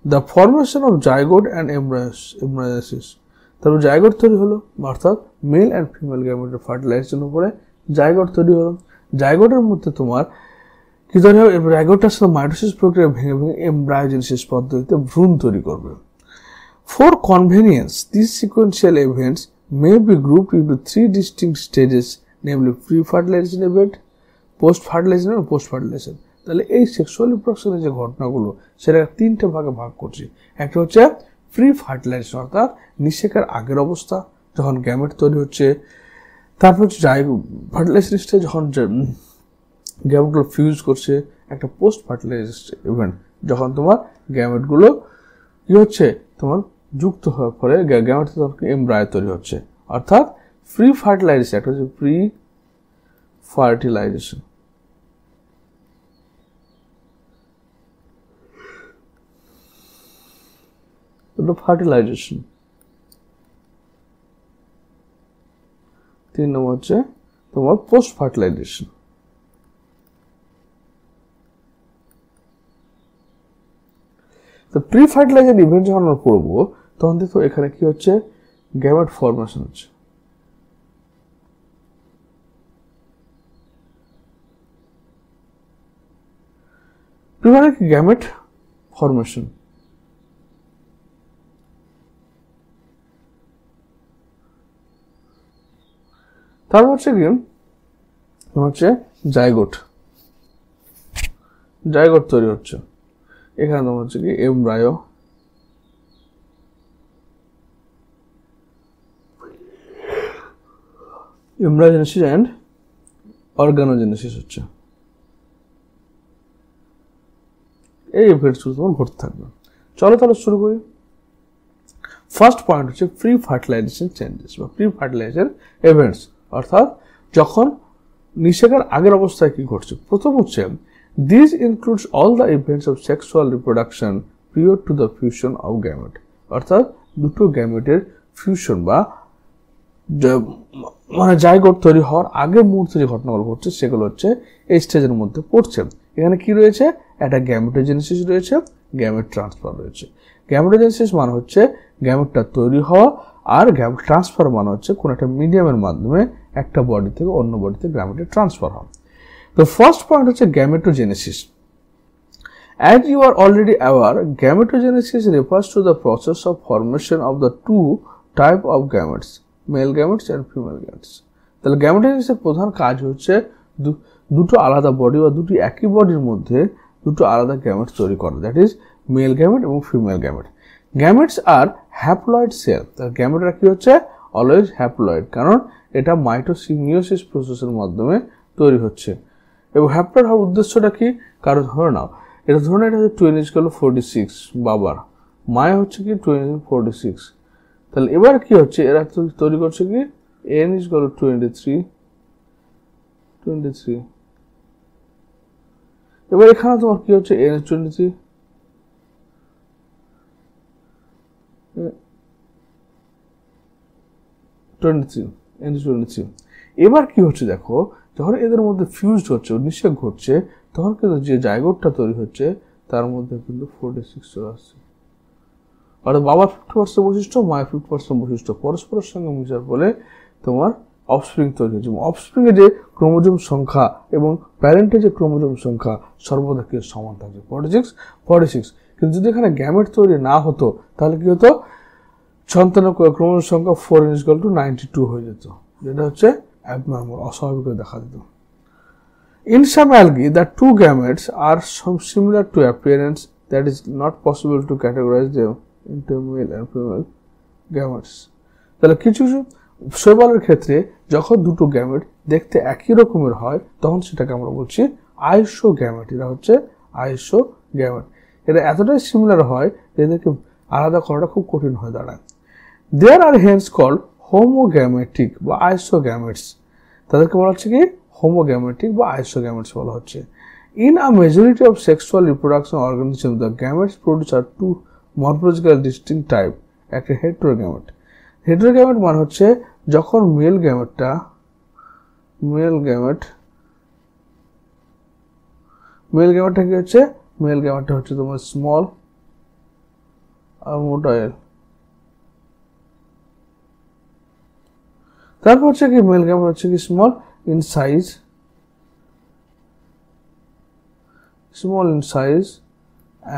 The formation of zygote and embryogenesis, তারপর জাইগোট তৈরি হলো অর্থাৎ মেল অ্যান্ড ফিমেল গ্যামেটের ফার্টিলাইজেশনের উপরে জাইগোট তৈরি হলো। জাইগোটের মধ্যে তোমার কি তৈরি হবে, জাইগোটটার সাথে মাইটোসিস প্রক্রিয়া ভেঙে ভেঙে এমব্রায়োজেনেসিস পদ্ধতিতে ভ্রূণ তৈরি করবে। For convenience, these sequential events may be grouped into three distinct stages, namely pre-fertilization event, post-fertilization এবং post-fertilization. তাহলে এই সেক্সুয়াল রিপ্রোডাকশনের যে ঘটনাগুলো সেটা তিনটে ভাগে ভাগ করছি। একটা হচ্ছে প্রি ফার্টিলাইজেশন অর্থাৎ নিষেকের আগের অবস্থা যখন গ্যামেট তৈরি হচ্ছে, তারপর হচ্ছে ফার্টিলাইজেশন স্টেজ যখন গ্যামেটগুলো ফিউজ করছে, একটা পোস্ট ফার্টিলাইজেশন ইভেন্ট যখন তোমার গ্যামেটগুলো কি হচ্ছে তোমার যুক্ত হওয়ার পরে গ্যামেট থেকে এমব্রায়ো তৈরি হচ্ছে। অর্থাৎ প্রি ফার্টিলাইজেশন একটা হচ্ছে প্রি ফার্টিলাইজেশন, ফার্টিলাইজেশন। 3 নম্বর হচ্ছে তোমার পোস্ট ফার্টিলাইজেশন। তো প্রি ফার্টিলাইজেশন ইভেন্ট যখন আমরা পড়বো তখন দেখো এখানে কি হচ্ছে, গ্যামেট ফর্মেশন হচ্ছে। প্রিমারি গ্যামেট ফর্মেশন, তারপর হচ্ছে কি হচ্ছে জাইগোট, জাইগোট তৈরি হচ্ছে। এখানে তোমার হচ্ছে কি এমব্রায়ো, এমব্রায়োজেনেসিস অ্যান্ড অর্গানোজেনেসিস হচ্ছে। এই ইভেন্টসগুলো তোমার ঘটতে থাকবে। চলো তাহলে শুরু করি। ফার্স্ট পয়েন্ট হচ্ছে প্রি ফার্টিলাইজেশন চেঞ্জেস বা প্রি ফার্টিলাইজেশন ইভেন্টস, অর্থাৎ যখন নিষেকের আগের অবস্থায় কি ঘটছে। প্রথম হচ্ছে this includes all the events of sexual reproduction period to the fusion of gamete, অর্থাৎ দুটো গ্যামেটের ফিউশন বা মানে জাইগোট তৈরি হওয়ার আগে মুহূর্তে যে ঘটনাগুলো ঘটছে সেগুলো হচ্ছে এই স্টেজের মধ্যে পড়ছে। এখানে কি রয়েছে, একটা গ্যামেটোজেনেসিস রয়েছে, গ্যামেট ট্রান্সফার রয়েছে। গ্যামেটোজেনেসিস মানে হচ্ছে গ্যামেটটা তৈরি হওয়া, আর গ্যামেট ট্রান্সফার মানে হচ্ছে কোনো একটা মিডিয়ামের মাধ্যমে একটা বডি থেকে অন্য বডিতে গ্যামেটের ট্রান্সফার হওয়া। তো ফার্স্ট পয়েন্ট হচ্ছে gametogenesis. As you are already aware, gametogenesis refers to the process of formation of the two type of gametes, male gametes and female gametes. তাহলে গ্যামেটোজেনেসিসের প্রধান কাজ হচ্ছে দুটো আলাদা বডি বা দুটি একই বডির মধ্যে দুটো আলাদা গ্যামেট তৈরি করা, দ্যাট ইজ মেল গ্যামেট এবং ফিমেল গ্যামেট। গ্যামেটস আর হ্যাপ্লয়েড সেল, তার গ্যামেটরা কি হচ্ছে অলওয়েজ হ্যাপ্লয়েড, কারণ এটা মাইটোসিমিওসিস প্রসেসের মাধ্যমে তৈরি হচ্ছে। এবং হ্যাপ্লয়েড হওয়ার উদ্দেশ্যটা কি, কারণ ধরে নাও এটা ধরুন এটা হচ্ছে 2n=46 বাবার, মায়ের হচ্ছে কি 2n=46, তাহলে এবার কি হচ্ছে এরা তৈরি করছে কি n=23, এবার এখানে তোমার কি হচ্ছে n=23, এবার কি হচ্ছে দেখো, যখন এদের মধ্যে ফিউজড হচ্ছে, নিষেক ঘটছে, তখন কিন্তু যে জাইগোটটা তৈরি হচ্ছে তার মধ্যে কিন্তু 46 চলে আসছে। অর্থাৎ বাবার 50% বৈশিষ্ট্য, মায়ের 50% বৈশিষ্ট্য পরস্পরের সঙ্গে মিশার ফলে তোমার অফস্প্রিং তৈরি হচ্ছে। অফস্প্রিং এর যে ক্রোমোজোম সংখ্যা এবং প্যারেন্টের যে ক্রোমোজোম সংখ্যা সর্বদা কি সমান থাকবে, 46। কিন্তু যদি এখানে গ্যামেট তৈরি না হতো তাহলে কি হতো, সন্তানের ক্রোমোজোম সংখ্যা 4:92 হয়ে যেত, যেটা হচ্ছে অ্যাবনর্মাল, অস্বাভাবিক দেখা দিত। In some algae, the two gametes are similar to appearance, that is not possible to categorize them into male and female gametes. তাহলে কিছু শৈবালের ক্ষেত্রে যখন দুটো গ্যামেট দেখতে একই রকমের হয় তখন সেটাকে আমরা বলছি আইসোগ্যামেট। এরা হচ্ছে আইসোগ্যামেট। এরা এতটাই সিমিলার হয় যে এদেরকে আলাদা করাটা খুব কঠিন হয়ে দাঁড়ায়। There are hence called homogametic বা আইসোগ্যামেটস। তাদেরকে বলা হচ্ছে কি হোমোগ্যামেটিক বা আইসোগ্যামেটস বলা হচ্ছে। In a majority of sexual reproduction organisms, the gametes produced are two morphologically distinct type, একটা হেটেরোগ্যামেট। হেটেরোগ্যামেট মানে হচ্ছে যখন মেল গ্যামেটটা কি হচ্ছে, মেল গ্যামেটটা হচ্ছে তোমার স্মল আর মোটাইল। তারপর হচ্ছে কি মেল গ্যামেট হচ্ছে কি স্মল ইন সাইজ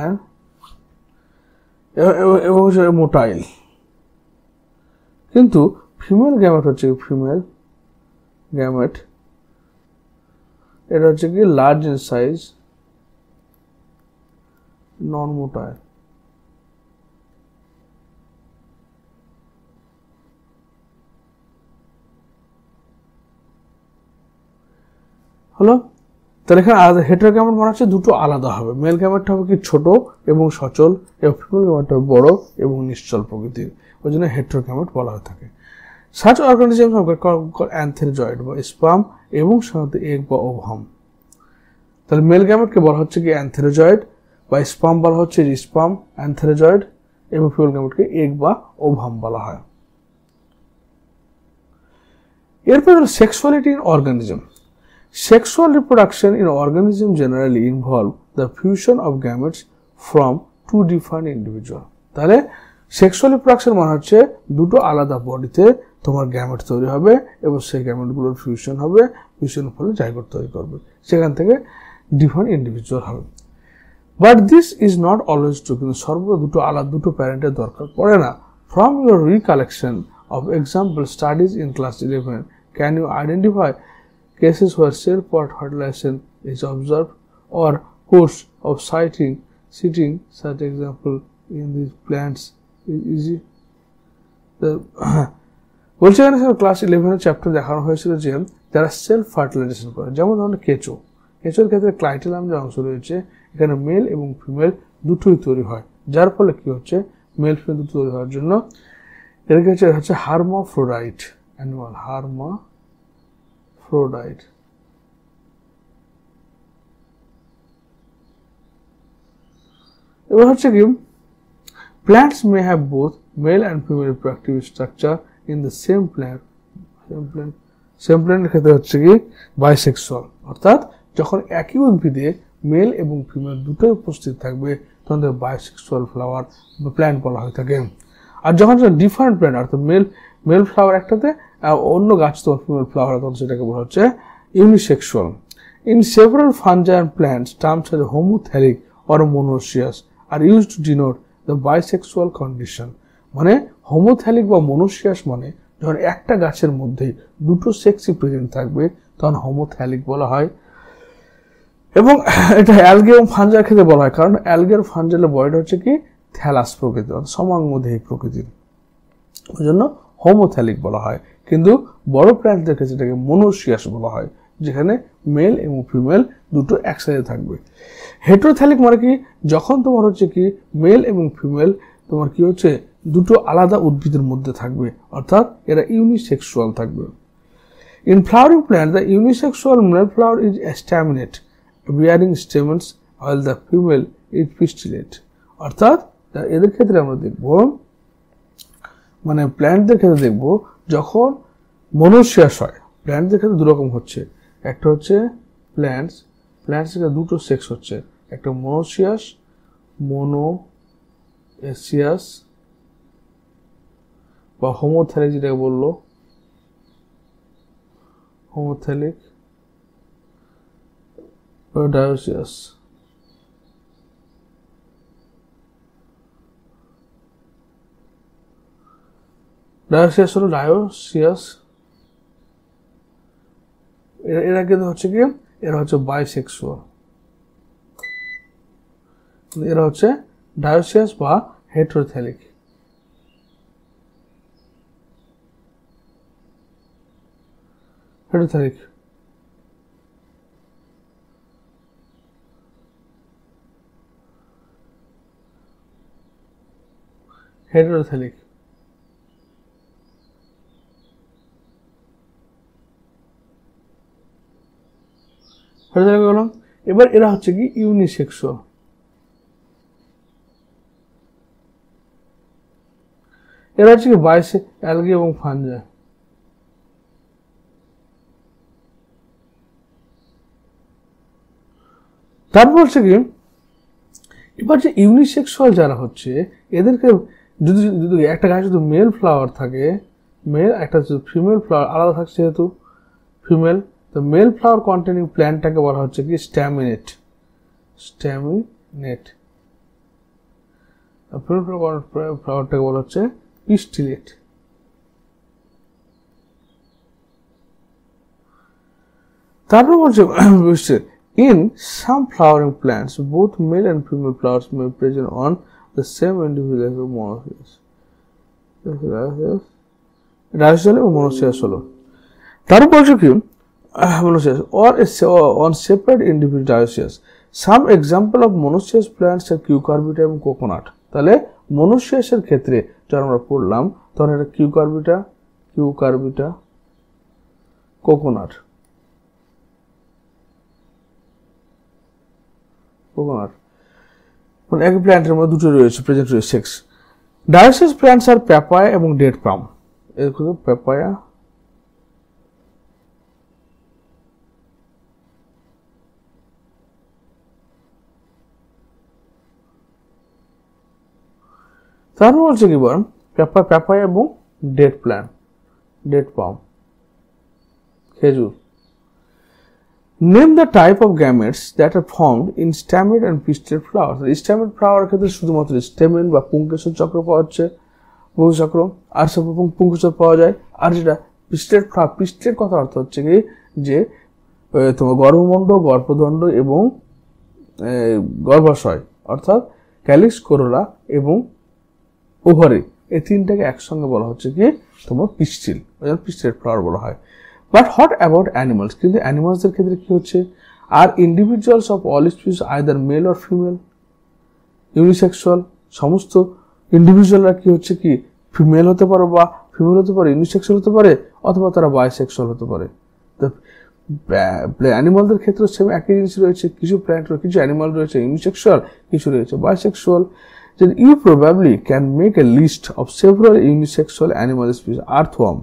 and এবং মোটাইল। কিন্তু ফিমেল গ্যামেট হচ্ছে এটা হচ্ছে কি large in size, non motile. হলো, তাহলে এখানে হেটেরোগ্যামেট মানে হচ্ছে দুটো আলাদা হবে। মেল গ্যামেটটা হবে কি ছোট এবং সচল, এবং ফিমেল গ্যামেটটা হবে বড় এবং নিশ্চল প্রকৃতির, ওই জন্য হেটেরোগ্যামেট বলা হয়ে থাকে। Such organisms are called antherozoid বা স্পার্ম এবং সাধারণত এগ বা ওভাম। তাহলে মেল গ্যামেটকে বলা হচ্ছে কি অ্যান্থেরোজয়েড বা স্পার্ম বলা হচ্ছে স্পার্ম অ্যান্থেরোজয়েড, এবং ফিমেল গ্যামেটকে এগ বা ওভাম বলা হয়। এরপর হলো sexuality in organism. Sexual reproduction in organisms generally involve the fusion of gametes from two different individuals. তাহলে সেক্সুয়াল রিপ্রোডাকশন মানে হচ্ছে দুটো আলাদা বডিতে তোমার গ্যামেট তৈরি হবে এবং সেই গ্যামেটগুলোর ফিউশন হবে, ফিউশনের ফলে জাইগোট তৈরি করবে, সেখান থেকে ডিফারেন্ট ইন্ডিভিজুয়াল হবে। But this is not always true, কিন্তু সর্বদা দুটো প্যারেন্টের দরকার পড়ে না। From your recollection of example studies in class 11, can you identify cases where cell-part fertilization is observed or course of seeding such example in these plants is easy? বলছে এখানে class 11 chapter দেখানো হয়েছিল যে যারা সেলফ ফার্টিলাইজেশন করে, যেমন ধরনের কেঁচোর ক্ষেত্রে ক্লাইটেলাম যে অংশ রয়েছে এখানে মেল এবং ফিমেল দুটোই তৈরি হয়, যার ফলে কি হচ্ছে মেল ফিমেল দুটো তৈরি হওয়ার জন্য এর কাছে হচ্ছে হার্মাফ্রোডাইট অ্যানিমাল, হার্মাফ্রোডাইট। এবার হচ্ছে কি plants may have both male and female reproductive structure in the same plant এর ক্ষেত্রে হচ্ছে কি বাইসেক্সুয়াল, অর্থাৎ যখন একই উদ্ভিদে মেল এবং ফিমেল দুটোই উপস্থিত থাকবে তখন তাদের বাইসেক্সুয়াল ফ্লাওয়ার বা প্ল্যান্ট বলা হয়ে থাকে। আর যখন ডিফারেন্ট প্ল্যান্ট অর্থাৎ মেল ফ্লাওয়ার একটাতে অন্য গাছ তোমার ফিমেল ফ্লাওয়ার, তখন সেটাকে বলা হচ্ছে unisexual. In several fungi and plants terms such as homothallic or monoecious are used to denote the bisexual condition. মানে হোমোথ্যালিক বা মোনোসিয়াস মানে যখন একটা গাছের মধ্যেই দুটো সেক্সই প্রেজেন্ট থাকবে তখন হোমোথ্যালিক বলা হয়। এবং এটা অ্যালগে এবং ফাঞ্জার ক্ষেত্রে বলা হয়, কারণ অ্যালগে আর ফাঞ্জালের বডিটা হচ্ছে কি থ্যালাস প্রকৃতির, সমাঙ্গদেহী প্রকৃতির, ওই জন্য হোমোথ্যালিক বলা হয়। কিন্তু বড় প্ল্যান্টদের ক্ষেত্রে এটাকে মোনোসিয়াস বলা হয়, যেখানে মেল এবং ফিমেল দুটো একসাথে থাকবে। হেটেরোথ্যালিক মানে কি যখন তোমার হচ্ছে কি মেল এবং ফিমেল তোমার কি হচ্ছে দুটো আলাদা উদ্ভিদের মধ্যে থাকবে, অর্থাৎ এরা ইউনিসেক্সুয়াল থাকবে। In flowering plant the unisexual male flower is staminate bearing stamens while the female is pistillate। অর্থাৎ এদের ক্ষেত্রে আমরা দেখবো প্ল্যান্টদের ক্ষেত্রে দেখবো যখন মোনোসিয়াস হয়, প্ল্যান্টদের ক্ষেত্রে দুরকম হচ্ছে, একটা হচ্ছে প্ল্যান্টস, প্ল্যান্টসের দুটো সেক্স হচ্ছে, একটা মোনোসিয়াস, মোনোএসিয়াস বা হোমোথ্যালিক যেটাকে বললো, হোমোথ্যালিক বা ডায়োসিয়াস। ডায়োসিয়াস হলো ডায়োসিয়াস, এরা কিন্তু হচ্ছে কি, এরা হচ্ছে বাইসেক্সুয়াল, এরা হচ্ছে ডায়োসিয়াস বা হেটেরোথ্যালিক। হেটেরোথ্যালিক হেটেরোথ্যালিক হেটেরোথ্যালিক। এবার এরা হচ্ছে কি ইউনিসেক্সুয়াল, এরা হচ্ছে কি বাইসে অ্যালগি এবং ফাঞ্জাই। তারপর হচ্ছে কি, এবার যে ইউনিসেক্সুয়াল যারা হচ্ছে এদেরকে যদি যদি একটা গাছে শুধু মেল ফ্লাওয়ার থাকে, মেল একটা ফিমেল ফ্লাওয়ার আলাদা থাকছে যেহেতু ফিমেল, তো মেল ফ্লাওয়ার কন্টেনিং প্ল্যান্টটাকে বলা হচ্ছে কি স্ট্যামিনেট, স্ট্যামিনেট। ফিমেল ফ্লাওয়ারটাকে বলা হচ্ছে পিস্টিলেট। তারপর বলছে in some flowering plants both male and female flowers may be present on the same individual monoecious, dioecious এবং মোনোসিয়াস হলো। তারপর বলছে কি monoecious or on separate individual dioecious. Some example of monoecious plants are cucurbita এবং coconut. তাহলে মোনোসিয়াসের ক্ষেত্রে যখন আমরা পড়লাম তখন এটা কিউকারবিটা, কোকোনাট, মানে এক প্ল্যান্টের মধ্যে দুটো রয়েছে, প্রেজেন্ট রয়েছে সেক্স। ডায়োসিয়াস প্ল্যান্টস আর প্যাপায়া এবং ডেট পাম। এরকম প্যাপায়া, তারপর বলছে কি বল প্যাপায়া এবং ডেট প্ল্যান্ট, ডেট পাম, খেজুর। Name the type of gametes that are formed in stamate and pistil flowers. Stamate flower ক্ষেত্রে শুধুমাত্র স্টেমেন বা পুংকেশর চক্র পাওয়া যাচ্ছে, বহুচক্র, আর সব পুংকেশর পাওয়া যায়। আর যেটা পিস্টেড ফ্লাওয়ার, পিস্টেড কথা অর্থ হচ্ছে কি যে তোমার গর্ভমণ্ড, গর্ভদণ্ড এবং গর্ভাশয়, অর্থাৎ ক্যালিক্স, কোরোলা এবং ওভারি, এই তিনটাকে একসঙ্গে বলা হচ্ছে কি তোমার পিস্টিল, পিস্টেড ফ্লাওয়ার বলা হয়। But what about animals? কিন্তু অ্যানিমালসদের ক্ষেত্রে কি হচ্ছে, are individuals of all species either male or female, unisexual, সমস্ত ইন্ডিভিজুয়ালরা কি হচ্ছে কি ফিমেল হতে পারে বা ফিমেল হতে পারে, ইউনিসেক্সুয়াল হতে পারে, অথবা তারা বাইসেক্সুয়াল হতে পারে। তো অ্যানিমালদের ক্ষেত্রে সেম একই জিনিস রয়েছে, কিছু প্ল্যান্ট, কিছু অ্যানিমাল রয়েছে ইউনিসেক্সুয়াল, কিছু রয়েছে bisexual. Then you probably can make a list of several unisexual animal species: earthworm,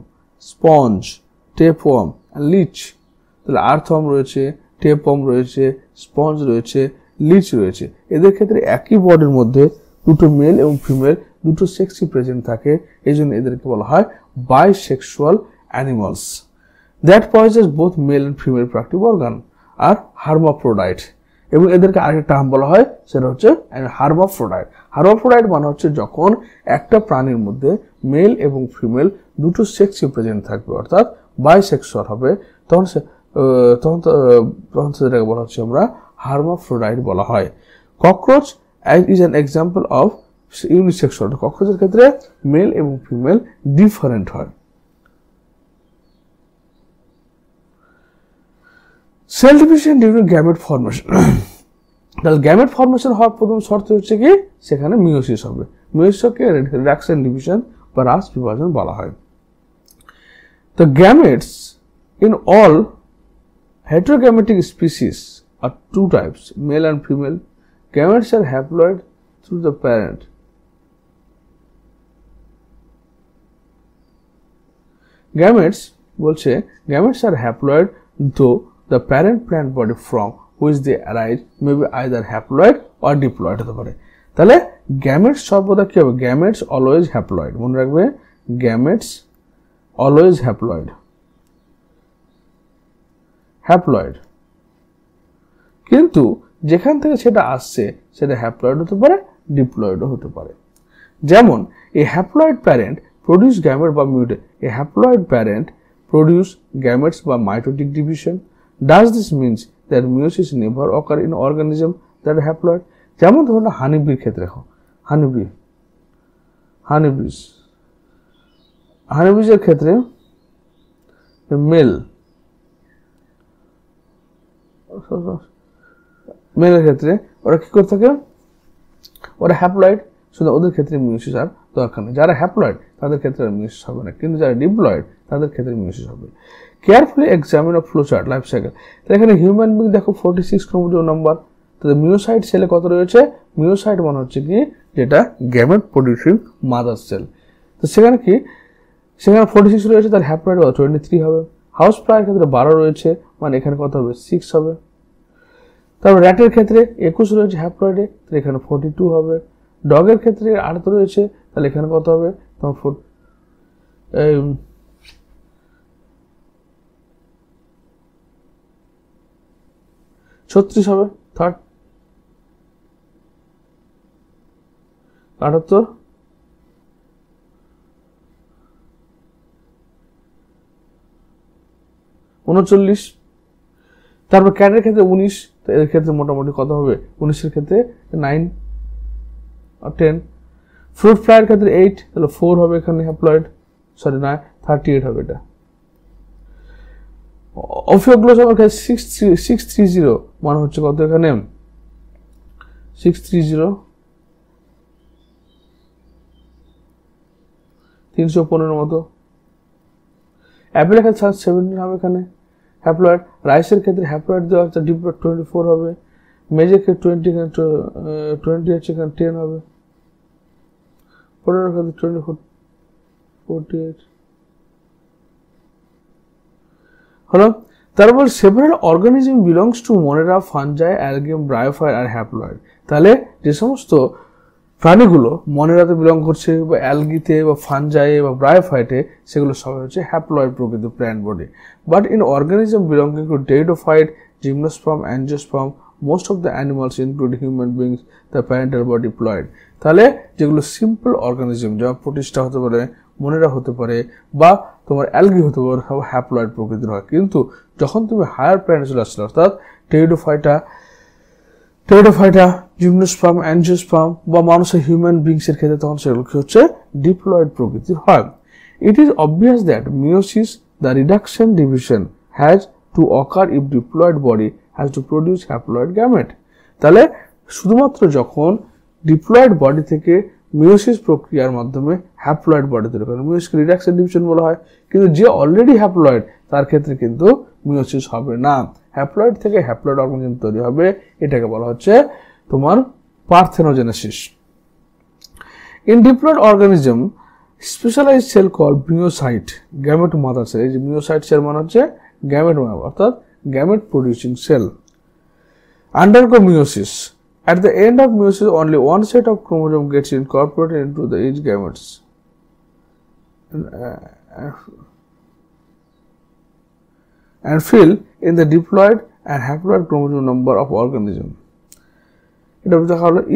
sponge, tapeworm and leech. তাহলে আর্থওয়ার্ম রয়েছে, টেপওয়ার্ম রয়েছে, স্পঞ্জ রয়েছে, লিচ রয়েছে। এদের ক্ষেত্রে একই বডির মধ্যে দুটো মেল এবং ফিমেল, দুটো সেক্সই প্রেজেন্ট থাকে, এই জন্য এদেরকে বলা হয় bisexual animals. That possess both male and female productive organ are hermaphrodite. এবং এদেরকে আরেকটা টার্ম বলা হয়, সেটা হচ্ছে হার্মাফ্রোডাইট। হার্মাফ্রোডাইট মানে হচ্ছে যখন একটা প্রাণীর মধ্যে মেল এবং ফিমেল দুটো সেক্সই প্রেজেন্ট থাকবে, অর্থাৎ বাইসেক্সুয়াল হবে, তখন সেটাকে বলা হচ্ছে আমরা হার্মাফ্রোডাইট বলা হয়। Cockroach is an example of unisexual. ককরোচের ক্ষেত্রে মেল এবং ফিমেল ডিফারেন্ট হয়। Cell division during gamete formation. তাহলে গ্যামেট ফর্মেশন হওয়ার প্রথম শর্ত হচ্ছে কি সেখানে মিওসিস হবে। মিওসিসকে রিডাকশন ডিভিশন বা হ্রাস বিভাজন বলা হয়। The gametes in all heterogametic species are two types, male and female. Gametes are haploid through the parent. Gametes বলছে gametes are haploid though the parent plant body from which they arise may be either haploid or diploid হতে পারে। তাহলে gametes সর্বদা কি হবে? Gametes always haploid, মনে রাখবে gametes always haploid, haploid. কিন্তু যেখান থেকে সেটা আসছে সেটা হ্যাপ্লয়েড হতে পারে, ডিপ্লয়েডও হতে পারে। যেমন এ হ্যাপ্লয়েড প্যারেন্ট প্রডিউস গ্যামেট বা মিউটেট, এ হ্যাপ্লয়েড প্যারেন্ট প্রডিউস গ্যামেটস বা mitotic division. Does this means that meiosis never occur in organism that haploid? যেমন ধরুন হানিবির ক্ষেত্রে দেখো, হানিবিজের ক্ষেত্রে মেলের ক্ষেত্রে ওরা কি করে থাকে? ওরা হ্যাপ্লয়েড, শুধু ওদের ক্ষেত্রে মিওসিস আর দরকার নেই। যারা হ্যাপ্লয়েড তাদের ক্ষেত্রে আর মিওসিস হবে না, কিন্তু যারা ডিপ্লয়েড তাদের ক্ষেত্রে মিওসিস হবে। Carefully examine of flowchart life cycle. তাহলে এখানে হিউম্যান বিং দেখো 46 ক্রোমোজোম নাম্বার, তাহলে মিওসাইট সেলে কত রয়েছে? মিওসাইট মানে হচ্ছে কি যেটা গ্যামেট প্রডিউসিং মাদার সেল। তো সেখানে কি, সেখানে 46 রয়েছে, তাহলে হ্যাপ্লয়েড 23 হবে। হাউস ফ্লাইয়ের ক্ষেত্রে 12 রয়েছে, মানে এখানে কত হবে? 6 হবে। তারপর র্যাটের ক্ষেত্রে 21 রয়েছে হ্যাপ্লয়েডে, তাহলে এখানে 42 হবে। ডগের ক্ষেত্রে 8 রয়েছে, তাহলে এখানে কত হবে? তোমার 36 হবে। 78, 39। তারপর ক্যাটের ক্ষেত্রে 19, তো এর ক্ষেত্রে মোটামুটি কত হবে? 19 এর ক্ষেত্রে 9 আর 10। ফ্রুট ফ্লাইয়ের ক্ষেত্রে 8, তাহলে 4 হবে এখানে হ্যাপ্লয়েড, সরি না 38 হবে এটা। অফিওগ্লোসামের ক্ষেত্রে 630, মানে হচ্ছে কত এখানে? 630, 315 মতো। অ্যাপেলের ক্ষেত্রে 17 হবে এখানে হ্যাপ্লয়েড। রাইসের ক্ষেত্রে হ্যাপ্লয়েড দেওয়া হচ্ছে, ডিপ্লয়েড 24 হবে। মেজের ক্ষেত্রে 20 আছে, এখানে 10 হবে। পরের ক্ষেত্রে 24, 48 হলো। তারপর several organism belongs to monera, fungi, algae, bryophyte are haploid. তাহলে যে সমস্ত প্রাণীগুলো মনেরাতে বিলং করছে, বা অ্যালগিতে, বা ফানজাইয়ে, বা ব্রায়োফাইটে, সেগুলো সবাই হচ্ছে হ্যাপ্লয়েড প্রকৃতির plant body. But in organism belonging two pteridophyte, gymnosperm, angiosperm, most of the animals include human beings, the parental body diploid. তাহলে যেগুলো সিম্পল অর্গানিজম, যেমন প্রোটিস্টা হতে পারে, মনেরা হতে পারে, বা তোমার অ্যালগি হতে পারে, হ্যাপ্লয়েড প্রকৃতির হয়। কিন্তু যখন তুমি হায়ার প্ল্যান্টে চলে আসলে, অর্থাৎ টেরিডোফাইটা, জিমনোস্পার্ম, অ্যাঞ্জিওস্পার্ম বা মানুষের হিউম্যান বিংসের ক্ষেত্রে, তখন সেগুলো কি হচ্ছে? ডিপ্লয়েড প্রকৃতির হয়। It is obvious that meiosis, the reduction division, has to ochre if diploid body has to produce haploid gamete. তাহলে শুধুমাত্র যখন ডিপ্লয়েড বডি থেকে মিওসিস প্রক্রিয়ার মাধ্যমে হ্যাপ্লয়েড বডি তৈরি করে, মিওসিসকে রিডাকশন ডিভিশন বলা হয়। কিন্তু যে অলরেডি হ্যাপ্লয়েড তার ক্ষেত্রে কিন্তু মিওসিস হবে না, হ্যাপ্লয়েড থেকে হ্যাপ্লয়েড অর্গানিজম তৈরি হবে। এটাকে বলা হচ্ছে তোমার parthenogenesis. In diploid organism specialise cell call meiocyte, gamete mother cell. এই যে মিওসাইট সেল মানে হচ্ছে গ্যামেট মাদার, অর্থাৎ gamete producing cell. Undergo meiosis. At the end of meiosis, only one set of chromosome gets incorporated into the each gametes. And fill in the diploid and haploid chromosome number of organism.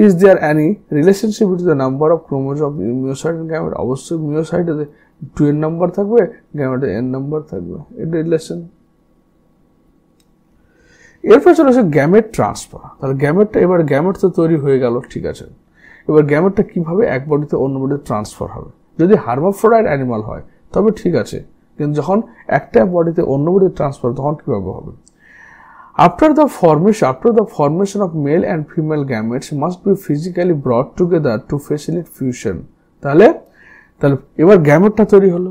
Is there any relationship between the number of chromosomes in meiocyte and gamete? অবশ্যই মিওসাইটে 2 এর number থাকবে, গ্যামেটে n number থাকবে, এটা relation. এরপর চলে আসে gamete transfer. তাহলে গ্যামেটটা, এবার গ্যামেট তো তৈরি হয়ে গেল, ঠিক আছে। এবার গ্যামেটটা কিভাবে এক বডিতে অন্য বডিতে ট্রান্সফার হবে? যদি হার্মাফ্রোডাইট অ্যানিমাল হয় তবে ঠিক আছে, কিন্তু যখন একটা বডিতে অন্য বডিতে ট্রান্সফার, তখন কিভাবে হবে? After the formation of male and female gametes must be physically brought together to facilitate fusion. তাহলে এবার গ্যামেটটা তৈরি হলো,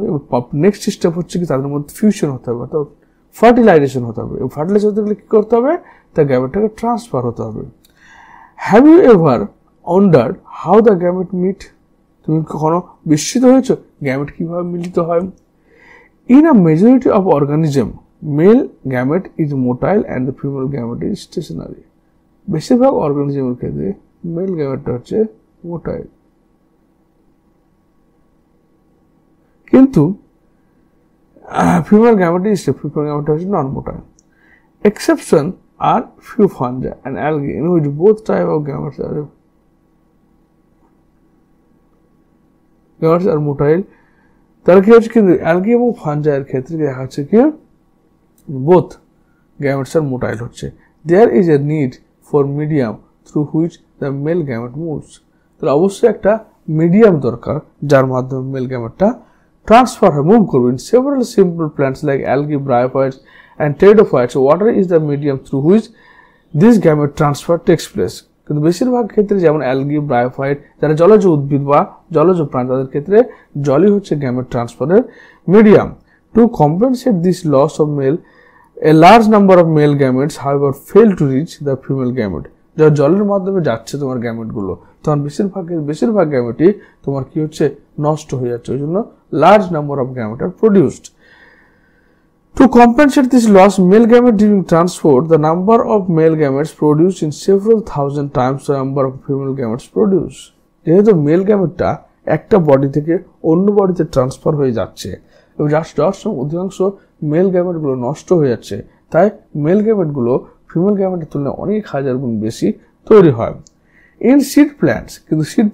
নেক্সট স্টেপ হচ্ছে কি তাদের মধ্যে ফিউশন হতে হবে, অর্থাৎ ফার্টিলাইজেশন হতে হবে। ফার্টিলাইজেশন হতে গেলে কি করতে হবে? তার গ্যামেটটাকে ট্রান্সফার হতে হবে। Have you ever wondered how the gamete meet? তুমি কখনো বিস্মিত হয়েছো গ্যামেট কিভাবে মিলিত হয়? In a majority of organism male gamete is motile and the female gamete is stationary. বেশিরভাগ অর্গানিজমের ক্ষেত্রে মেল গ্যামেটটা হচ্ছে মোটাইল, কিন্তু ফিমেল গ্যামেটটা হচ্ছে non motile. Exception are few fungi and algae in which both type of gametes are motile. তাহলে কি হচ্ছে, কিন্তু অ্যালগি এবং ফাঞ্জাইয়ের ক্ষেত্রে দেখা যাচ্ছে কি বোথ গ্যামেটস আর মোটাইল হচ্ছে। There is a need for medium through which the male gamete moves. তাহলে অবশ্যই একটা মিডিয়াম দরকার যার মাধ্যমে মেল গ্যামেটটা ট্রান্সফার হয়, মুভ করবে। In several simple plants like algae, bryophytes and pteridophytes water is the medium through which this gamete transfer takes place. কিন্তু বেশিরভাগ ক্ষেত্রে যেমন অ্যালগি, ব্রায়োফাইট, যারা জলজ উদ্ভিদ বা জলজ প্রাণী, তাদের ক্ষেত্রে জলই হচ্ছে গ্যামেট ট্রান্সফারের medium. To compensate this loss of male, a large number of male gametes however fail to reach the female gamete. যখন জলের মাধ্যমে যাচ্ছে তোমার গ্যামেটগুলো, তখন বেশিরভাগ গ্যামেটই তোমার কি হচ্ছে, নষ্ট হয়ে যাচ্ছে। ওই জন্য large number of gamete are produced. To compensate this loss, male gamete during transport, the number of male gametes produced in several thousand times the number of female gametes produced. যেহেতু মেল গ্যামেটটা একটা body থেকে অন্য বডিতে transfer হয়ে যাচ্ছে এবং যার সময় অধিকাংশ মেল গ্যামেটগুলো নষ্ট হয়ে যাচ্ছে, তাই মেল গ্যামেটগুলো ফিমেল গ্যামেটের তুলনায় অনেক হাজার গুণ বেশি তৈরি হয়। ইন সিড প্ল্যান্টস, কিন্তু সিড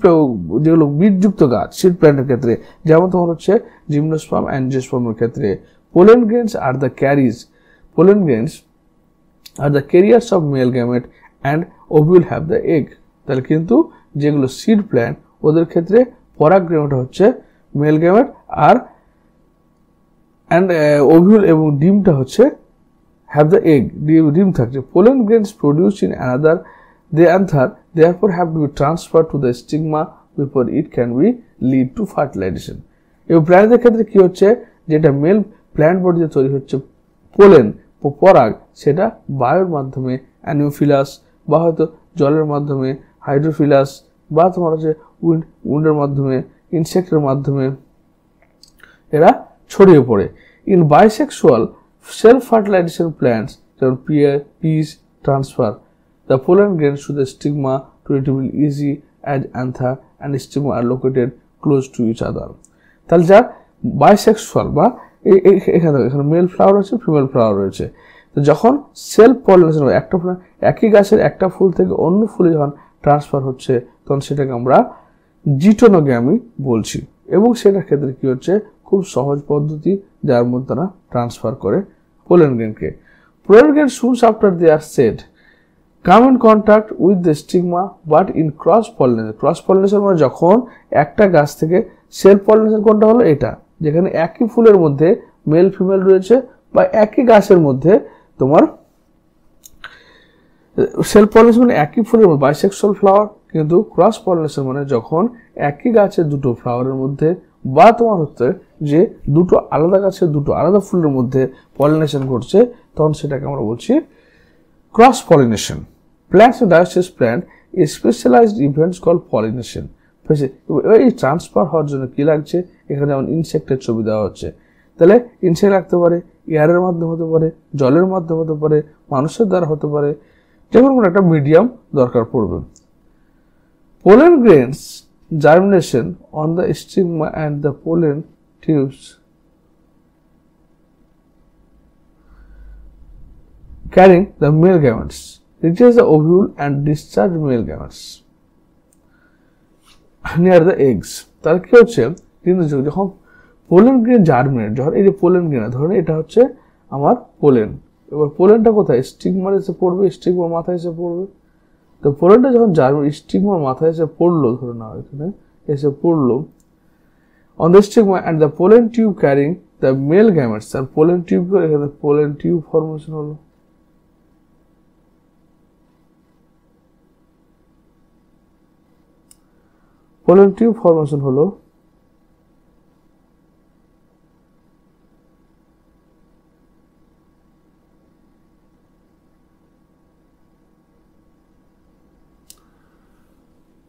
যেগুলো বীজযুক্ত গাছ, সিড প্ল্যান্টের ক্ষেত্রে যেমন তোমার হচ্ছে জিমনোস্পার্ম, অ্যাঞ্জিওস্পার্মের ক্ষেত্রে pollen grains are the carriers of male gamete and ovule have the egg. তাহলে কিন্তু যেগুলো সিড প্ল্যান্ট ওদের ক্ষেত্রে পরাগগ্রেণুটা হচ্ছে মেল গ্যামেট আর ওভিউল এবং ডিমটা হচ্ছে have the egg, ডিম থাকছে। pollen grains produced in another the anther therefore have to be transferred to the stigma before it can be lead to fertilization. এবং প্ল্যান্টের ক্ষেত্রে কি হচ্ছে, যেটা মেল প্ল্যান্ট বডিতে তৈরি হচ্ছে পোলেন, পরাগ, সেটা বায়ুর মাধ্যমে অ্যানিওফিলাস বা হয়তো জলের মাধ্যমে হাইড্রোফিলাস বা তোমার হচ্ছে উইন্ডের মাধ্যমে, ইনসেক্টের মাধ্যমে এরা ছড়িয়ে পড়ে। In bisexual self fertilisation plants যেমন peas transfer the pollen grains to the stigma to it will easy as anther and stigma are located close to each other. তাহলে যা বাইসেক্সুয়াল বা এখানে মেল ফ্লাওয়ার রয়েছে, ফিমেল ফ্লাওয়ার রয়েছে, তো যখন self pollination একটা একই গাছের একটা ফুল থেকে অন্য ফুলে যখন ট্রান্সফার হচ্ছে, তখন সেটাকে আমরা জিটোনোগ্যামি বলছি। এবং সেটার ক্ষেত্রে কি হচ্ছে, খুব সহজ পদ্ধতি যার মধ্যে তারা ট্রান্সফার করে পোলেন গ্রেনকে। Pollen grain soon after they are shed come in contact with the stigma but in cross pollination মানে যখন একটা গাছ থেকে সেলফ পলিনেশন কোনটা হলো, এটা যেখানে একই ফুলের মধ্যে মেল ফিমেল রয়েছে বা একই গাছের মধ্যে তোমার সেলফ পলিনেশন মানে একই ফুলের মধ্যে বাইসেক্সুয়াল ফ্লাওয়ার, কিন্তু ক্রস পলিনেশন মানে যখন একই গাছের দুটো ফ্লাওয়ারের মধ্যে বা তোমার হচ্ছে যে দুটো আলাদা গাছের দুটো আলাদা ফুলের মধ্যে পলিনেশন করছে, তখন সেটাকে আমরা বলছি cross pollination. Plants dioecious plant a specialized events call pollination. এই ট্রান্সফার হওয়ার জন্য কি লাগছে, এখানে যেমন ইনসেক্টের ছবি দেওয়া হচ্ছে, তাহলে ইনসেক্ট লাগতে পারে, এয়ারের মাধ্যমে হতে পারে, জলের মাধ্যমে হতে পারে, মানুষের দ্বারা হতে পারে, যেমন কোনো একটা মিডিয়াম দরকার পড়বে। Pollen grains germination on the stigma and the pollen tubes carrying the male gametes reaches the ovule and discharge male gametes near the eggs. তার কি হচ্ছে, কিন্তু যখন পোলেন গ্রেন জার্মিনেট, যখন এই যে পোলেন গ্রেন ধরুন এটা হচ্ছে আমার পোলেন, এবার পোলেনটা কোথায়, স্টিগমার এসে পড়বে, স্টিগমার মাথায় এসে পড়বে। তো পোলেনটা যখন জার্মিনেট স্টিগমার মাথায় এসে পড়লো, ধরে নাও এখানে এসে পড়লো on the stigma and the pollen tube carrying the male gametes, আর পোলেন টিউব করে এখানে পোলেন টিউব ফর্মেশন হলো। পোলেন টিউব ফর্মেশন হলো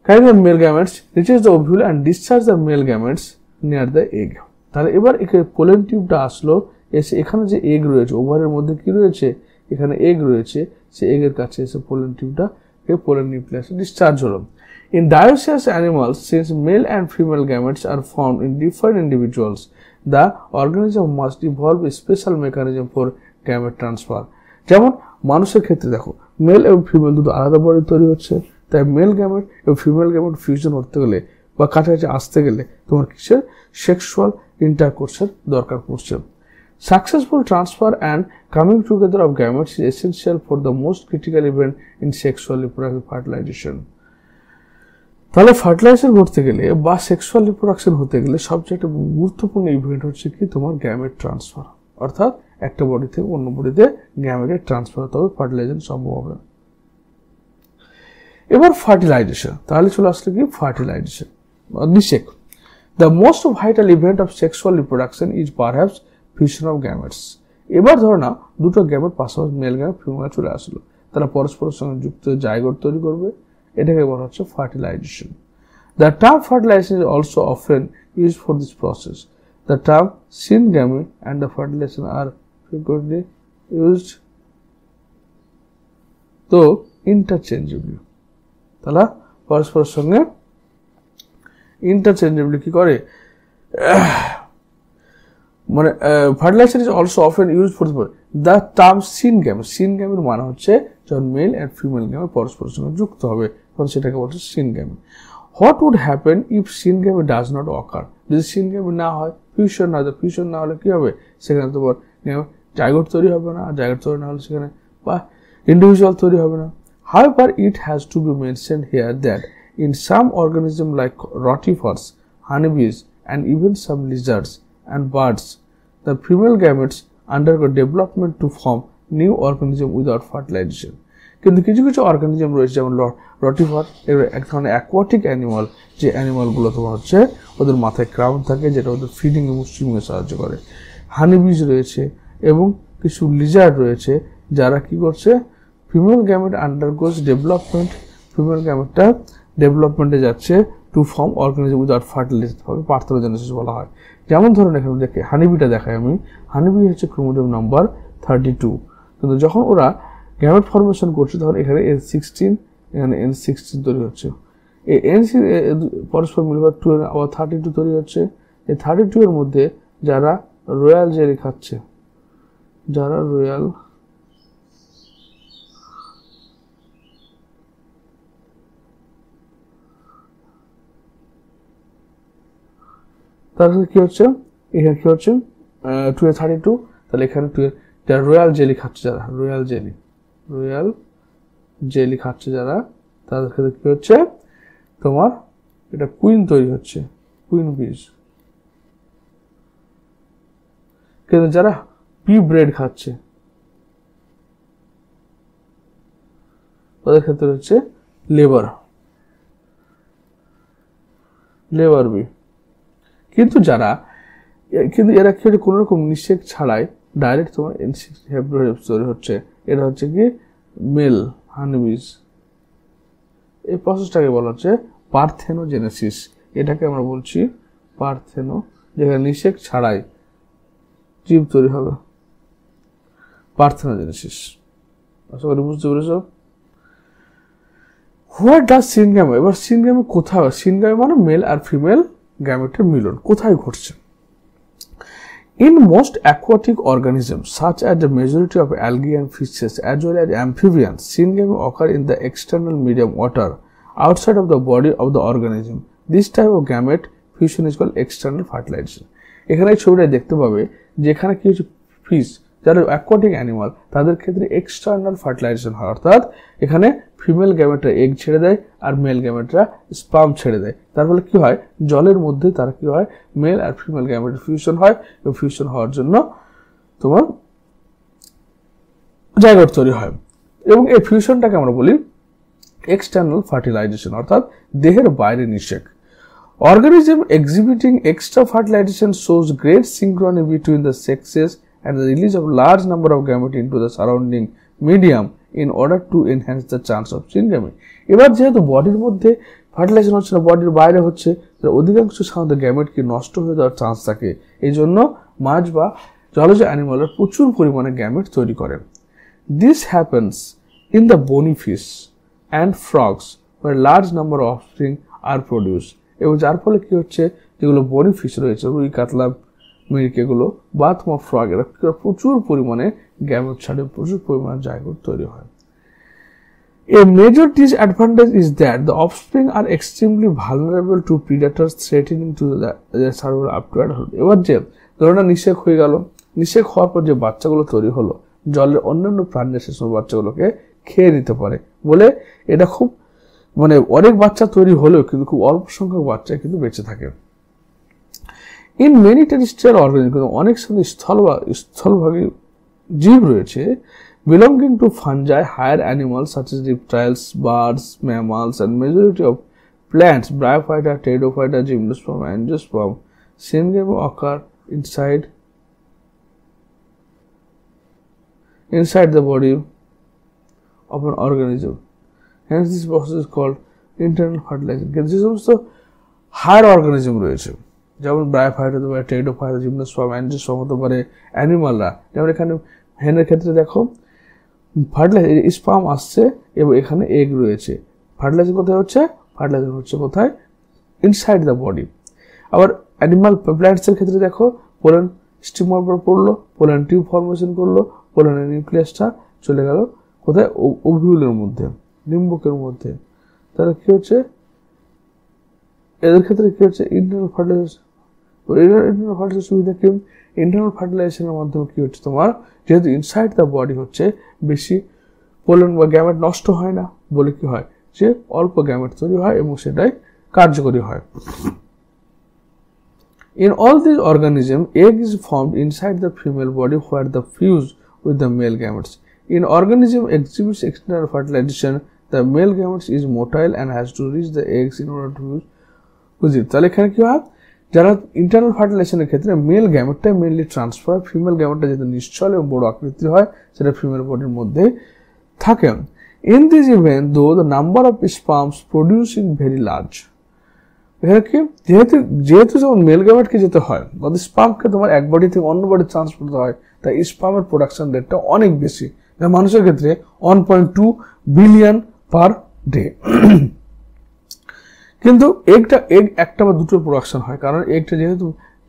carrying the male gametes reaches the ovule and discharge the male gametes near the egg. তাহলে এবার এখানে pollen টিউবটা আসলো এসে এখানে যে এগ রয়েছে, ওভারের মধ্যে কি রয়েছে, এখানে এগ রয়েছে, সে এগের কাছে এসে পোলেন টিউবটা পোলেন নিউক্লিয়াসে ডিসচার্জ হলো। In dioecious animals, since male and female gametes are found in different individuals, the organism must evolve a special mechanism for gamete transfer. যেমন মানুষের ক্ষেত্রে দেখো মেল এবং ফিমেল দুটো আলাদা বডি তৈরি হচ্ছে, তাই মেল গ্যামেট এবং ফিমেল গ্যামেট ফিউশন করতে গেলে বা কাছাকাছি আসতে গেলে তোমার কিসের সেক্সুয়াল ইন্টারকোর্সের দরকার পড়ছে। Successful transfer and coming together of gametes is essential for the most critical event in sexual reproductive fertilization. তাহলে ফার্টিলাইজেশন করতে গেলে বা সেক্সুয়াল রিপ্রোডাকশন হতে গেলে সবচেয়ে একটা গুরুত্বপূর্ণ ইভেন্ট হচ্ছে কি তোমার গ্যামেট ট্রান্সফার, অর্থাৎ একটা বডি থেকে অন্য বডিতে গ্যামেটের ট্রান্সফার হতে হবে, ফার্টিলাইজেশন সম্ভব হবে। এবার ফার্টিলাইজেশন, তাহলে চলে আসলে কি ফার্টিলাইজেশন নিষেক। The most vital event of sexual reproduction is perhaps fusion of gametes. এবার ধরো না দুটো গ্যামেট পাশাপাশি মেল গ্যামেট ফিমেল চলে আসলো, তারা পরস্পরের সঙ্গে যুক্ত জাইগোট তৈরি করবে, এটাকে বলা হচ্ছে fertilisation. The term fertilization is also often used for this process. The term syngamy and the fertilization are frequently used though interchangeably. তাহলে পরস্পরের সঙ্গে ইন্টারচেঞ্জেবলি কি করে, মানে fertilisation is also often use for the term syngamy. সিনগ্যামির মানে হচ্ছে যখন মেল অ্যান্ড ফিমেল গ্যামেট পরস্পরের সঙ্গে যুক্ত হবে তখন সেটাকে বলছে syngamy. What would happen if syngamy does not occur? যদি সিনগ্যামি না হয়, ফিউশন না হয়, ফিউশন না হলে কি হবে, সেখানে তোমার জাইগোট তৈরি হবে না, জাইগোট তৈরি না হলে সেখানে বা ইন্ডিভিজুয়াল তৈরি হবে না। However, it has to be mentioned here that in some organisms like rotifers, honeybees, and even some lizards and birds, the female gametes undergo development to form new organism without fertilization. কিন্তু কিছু কিছু organism রয়েছে যেমন rotifer, এগুলো এক ধরনের aquatic animal, যে অ্যানিমালগুলো তোমার হচ্ছে ওদের মাথায় ক্রাউন থাকে যেটা ওদের ফিডিং এবং সুইমিংয়ে সাহায্য করে। হানিবিজ রয়েছে এবং কিছু লিজার্ড রয়েছে যারা কি করছে, female gamete undergoes development, female গ্যামেটটা ডেভেলপমেন্টে যাচ্ছে to form organism without fertilisation, হবে পার্থেনোজেনেসিস বলা হয়। যেমন ধরুন এখানে দেখে হানিবিটা দেখাই আমি, হানিবি হচ্ছে ক্রোমোজোম নাম্বার 32, কিন্তু যখন ওরা গ্যামেট ফর্মেশন করছে তখন এখানে N16 এখানে N16 তৈরি হচ্ছে, এই N পরস্পর মিলবার 2 আবার 32 তৈরি হচ্ছে। এই 32 এর মধ্যে যারা রয়্যাল জেলি খাচ্ছে, যারা রয়্যাল তাহলে কি হচ্ছে, এখানে কি হচ্ছে 2 এ 32, তাহলে এখানে 2 এ যারা রয়্যাল জেলি খাচ্ছে, যারা রয়্যাল জেলি খাচ্ছে যারা, তাদের ক্ষেত্রে কি হচ্ছে তোমার এটা কুইন তৈরি হচ্ছে, কুইন বিজ। কিন্তু যারা পি ব্রেড খাচ্ছে তাদের ক্ষেত্রে হচ্ছে লেবার বি। কিন্তু এরা কি কোনো রকম নিষেক ছাড়াই ডাইরেক্ট তোমার তৈরি হচ্ছে, এটা হচ্ছে কি মেল হানিবিজ। এই প্রসেসটাকে বলা হচ্ছে পার্থেনোজেনেসিস, এটাকে আমরা বলছি পার্থেনো, যেখানে নিষেক ছাড়াই জীব তৈরি হবে, পার্থেনোজেনেসিস। আশা করি বুঝতে পেরেছ। হোয়াট ডাজ সিনগ্যামি, এবার সিনগ্যামি কোথায় হয়, সিনগ্যামি মানে মেল আর ফিমেল গ্যামেটের মিলন কোথায় ঘটছে। In most aquatic organisms, such as the majority of algae and fishes, as well as amphibians, syngamy occur in the external medium water outside of the body of the organism. This type of gamete fusion is called external fertilization. এখানে এই ছবিটা দেখতে পাবে যেখানে কি হচ্ছে fish যারা aquatic animal তাদের ক্ষেত্রে এক্সটার্নাল ফার্টিলাইজেশন হয়, অর্থাৎ এখানে ফিমেল গ্যামেটরা এগ ছেড়ে দেয় আর মেল গ্যামেটরা স্পার্ম ছেড়ে দেয়। তার ফলে কি হয়, জলের মধ্যে তারা কি হয়, মেল আর ফিমেল গ্যামেটের ফিউশন হয় এবং ফিউশন হওয়ার জন্য তোমার জাইগোট তৈরি হয়, এবং এই ফিউশনটাকে আমরা বলি এক্সটার্নাল ফার্টিলাইজেশন, অর্থাৎ দেহের বাইরে নিষেক। Organism exhibiting extra fertilization shows great synchrony between the sexes and the release of large number of gamete into the surrounding medium in order to enhance the chance of syngamy. এবার যেহেতু বডির মধ্যে fertilisation হচ্ছে না, বডির বাইরে হচ্ছে, অধিকাংশ সাধারণত গ্যামেট কি নষ্ট হয়ে যাওয়ার চান্স থাকে, এই জন্য মাছ বা জলজ অ্যানিমালের প্রচুর পরিমাণে গ্যামেট তৈরি করে। দিস হ্যাপেন্স ইন দ্য বনি fish and frogs where large number of offspring are produced, এবং যার ফলে কি হচ্ছে, যেগুলো বনি ফিশ রয়েছে, রুই, কাতলা, মিরিক, এগুলো বা তোমার ফ্রগ, এরা প্রচুর পরিমাণে গ্যামেট ছাড়ে, প্রচুর পরিমাণে জাইগোট তৈরি হয়। A major disadvantage is that the offspring are extremely vulnerable to predators threatening to their survival up to adulthood. এবার যে ধরো নিষেক হয়ে গেল, নিষেক হওয়ার পর যে বাচ্চাগুলো তৈরি হলো, জলের অন্যান্য প্রাণীরা সে সময় বাচ্চাগুলোকে খেয়ে নিতে পারে বলে এটা খুব মানে অনেক বাচ্চা তৈরি হলেও কিন্তু খুব অল্প সংখ্যক বাচ্চা কিন্তু বেঁচে থাকে। ইন মেনি টেরিস্ট্রিয়াল অর্গানিজম, কিন্তু অনেক সময় স্থলভাগী জীব রয়েছে, belonging to fungi, higher animals such as reptiles, birds, mammals, and majority of plants, bryophyta, pteridophyta, gymnosperm, angiosperm, syngem occur inside the body of an organism. Hence, this process is called internal fertilization. কিন্তু যে সমস্ত higher organism রয়েছে, যেমন bryophyta হতে পারে, pteridophyta, gymnosperm, angiosperm হতে পারে, অ্যানিমালরা, যেমন এখানে হেনের ক্ষেত্রে দেখো ফার্টিলাইজার স্পার্ম আসছে এবং এখানে এগ রয়েছে। ফার্টিলাইজার কোথায় হচ্ছে? ফার্টিলাইজার হচ্ছে কোথায়? Inside the body. আবার অ্যানিমাল প্ল্যান্টসের ক্ষেত্রে দেখো পোলেন স্টিমার পর পড়লো, পোলেন টিউব ফর্মেশন করলো, পোলেনের নিউক্লিয়াসটা চলে গেল কোথায়? ওভিউলের মধ্যে, ডিম্বকের মধ্যে। তাহলে কি হচ্ছে এদের ক্ষেত্রে? কি হচ্ছে? Internal fertilisation. ইন্টারনাল ফার্টিলাইজেশন সুবিধা কি? ইন্টারনাল ফার্টিলাইজেশনের মাধ্যমে কি হচ্ছে তোমার, যেহেতু ইনসাইড দ্য বডি হচ্ছে, বেশি পোলেন বা গ্যামেট নষ্ট হয় না বলে কি হয়, যে অল্প গ্যামেট তৈরি হয় এবং সেটাই কার্যকরী হয়। In all these organisms, egg is formed inside the female body where the fuse with the male gametes. In organism exhibits external fertilization, the male gametes is motile and has to reach the eggs in order to fuse with it. তাহলে এখানে কি হয়, যারা internal ফার্টিলাইজেশনের ক্ষেত্রে mail গ্যামেটটা mainly transfer, female গ্যামেটটা যেহেতু নিশ্চল এবং বড় আকৃতির হয়, সেটা ফিমেল বডির মধ্যে থাকে। In this event though the number of sperms produce in very large. এখানে কি, যেহেতু যেমন মেল গ্যামেটকে যেতে হয়, অর্থাৎ স্পার্মকে তোমার এক বডি থেকে অন্য বডি ট্রান্সফার করতে হয়, তাই স্পার্মের প্রোডাকশন রেটটা অনেক বেশি। মানুষের ক্ষেত্রে 1.2 বিলিয়ন পার ডে। কিন্তু এগ একটা বা দুটো প্রোডাকশন হয়, কারণ এগটা যেহেতু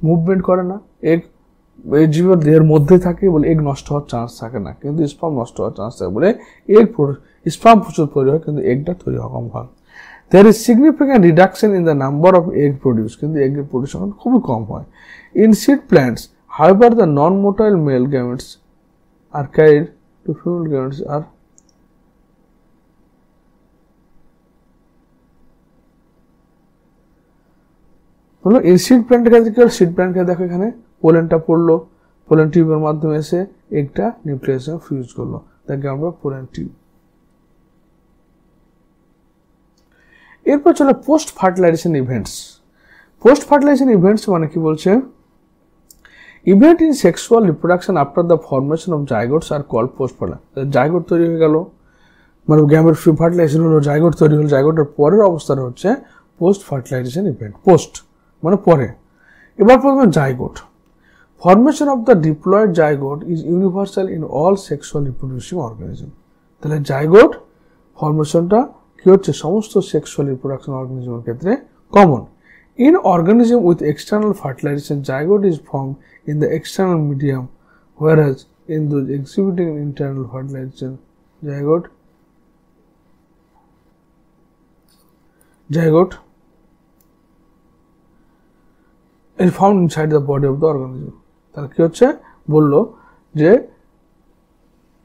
মুভমেন্ট করে না, এগ জীবের দেহের মধ্যে থাকে বলে এগ নষ্ট হওয়ার চান্স থাকে না, কিন্তু স্পার্ম নষ্ট হওয়ার চান্স থাকে বলে স্পার্ম প্রচুর তৈরি হয়, কিন্তু এগটা তৈরি হওয়া কম হয়। There is significant reduction in the number of egg produced, কিন্তু এগের প্রোডাকশন খুবই কম হয়। In seed plants, however, the non-motile male gametes are carried to female gametes are হলো। এই সিড প্ল্যান্টের ক্ষেত্রে কি হলো, সিড প্ল্যান্টকে দেখো এখানে পোলেনটা পড়লো, পোলেন টিউবের মাধ্যমে এসে এগটা নিউক্লিয়াসে ফিউজ করলো, তাকে আমরা পোলেন টিউব। এরপর চলো post fertilisation events. Post fertilisation events মানে কি বলছে, event in sexual reproduction after the formation of zygotes are call post fertilisation. Zygote তৈরি হয়ে গেল, মানে গ্যামেট ফার্টিলাইজেশন হলো, জাইগোট তৈরি হলো, জাইগোটের পরের অবস্থাটা হচ্ছে পোস্ট ফার্টিলাইজেশন ইভেন্ট। পোস্ট মানে পরে। এবার প্রথমে zygote. Formation of the diploid zygote is universal in all sexual reproducing organism. তাহলে জাইগোট ফর্মেশনটা কি হচ্ছে, সমস্ত সেক্সুয়াল রিপ্রোডাকশন অর্গানিজমের ক্ষেত্রে common. In organism with external fertilisation zygote is formed in the external medium, whereas in those exhibiting internal fertilization zygote is found inside the body of the organism. তাহলে কি হচ্ছে, বললো যে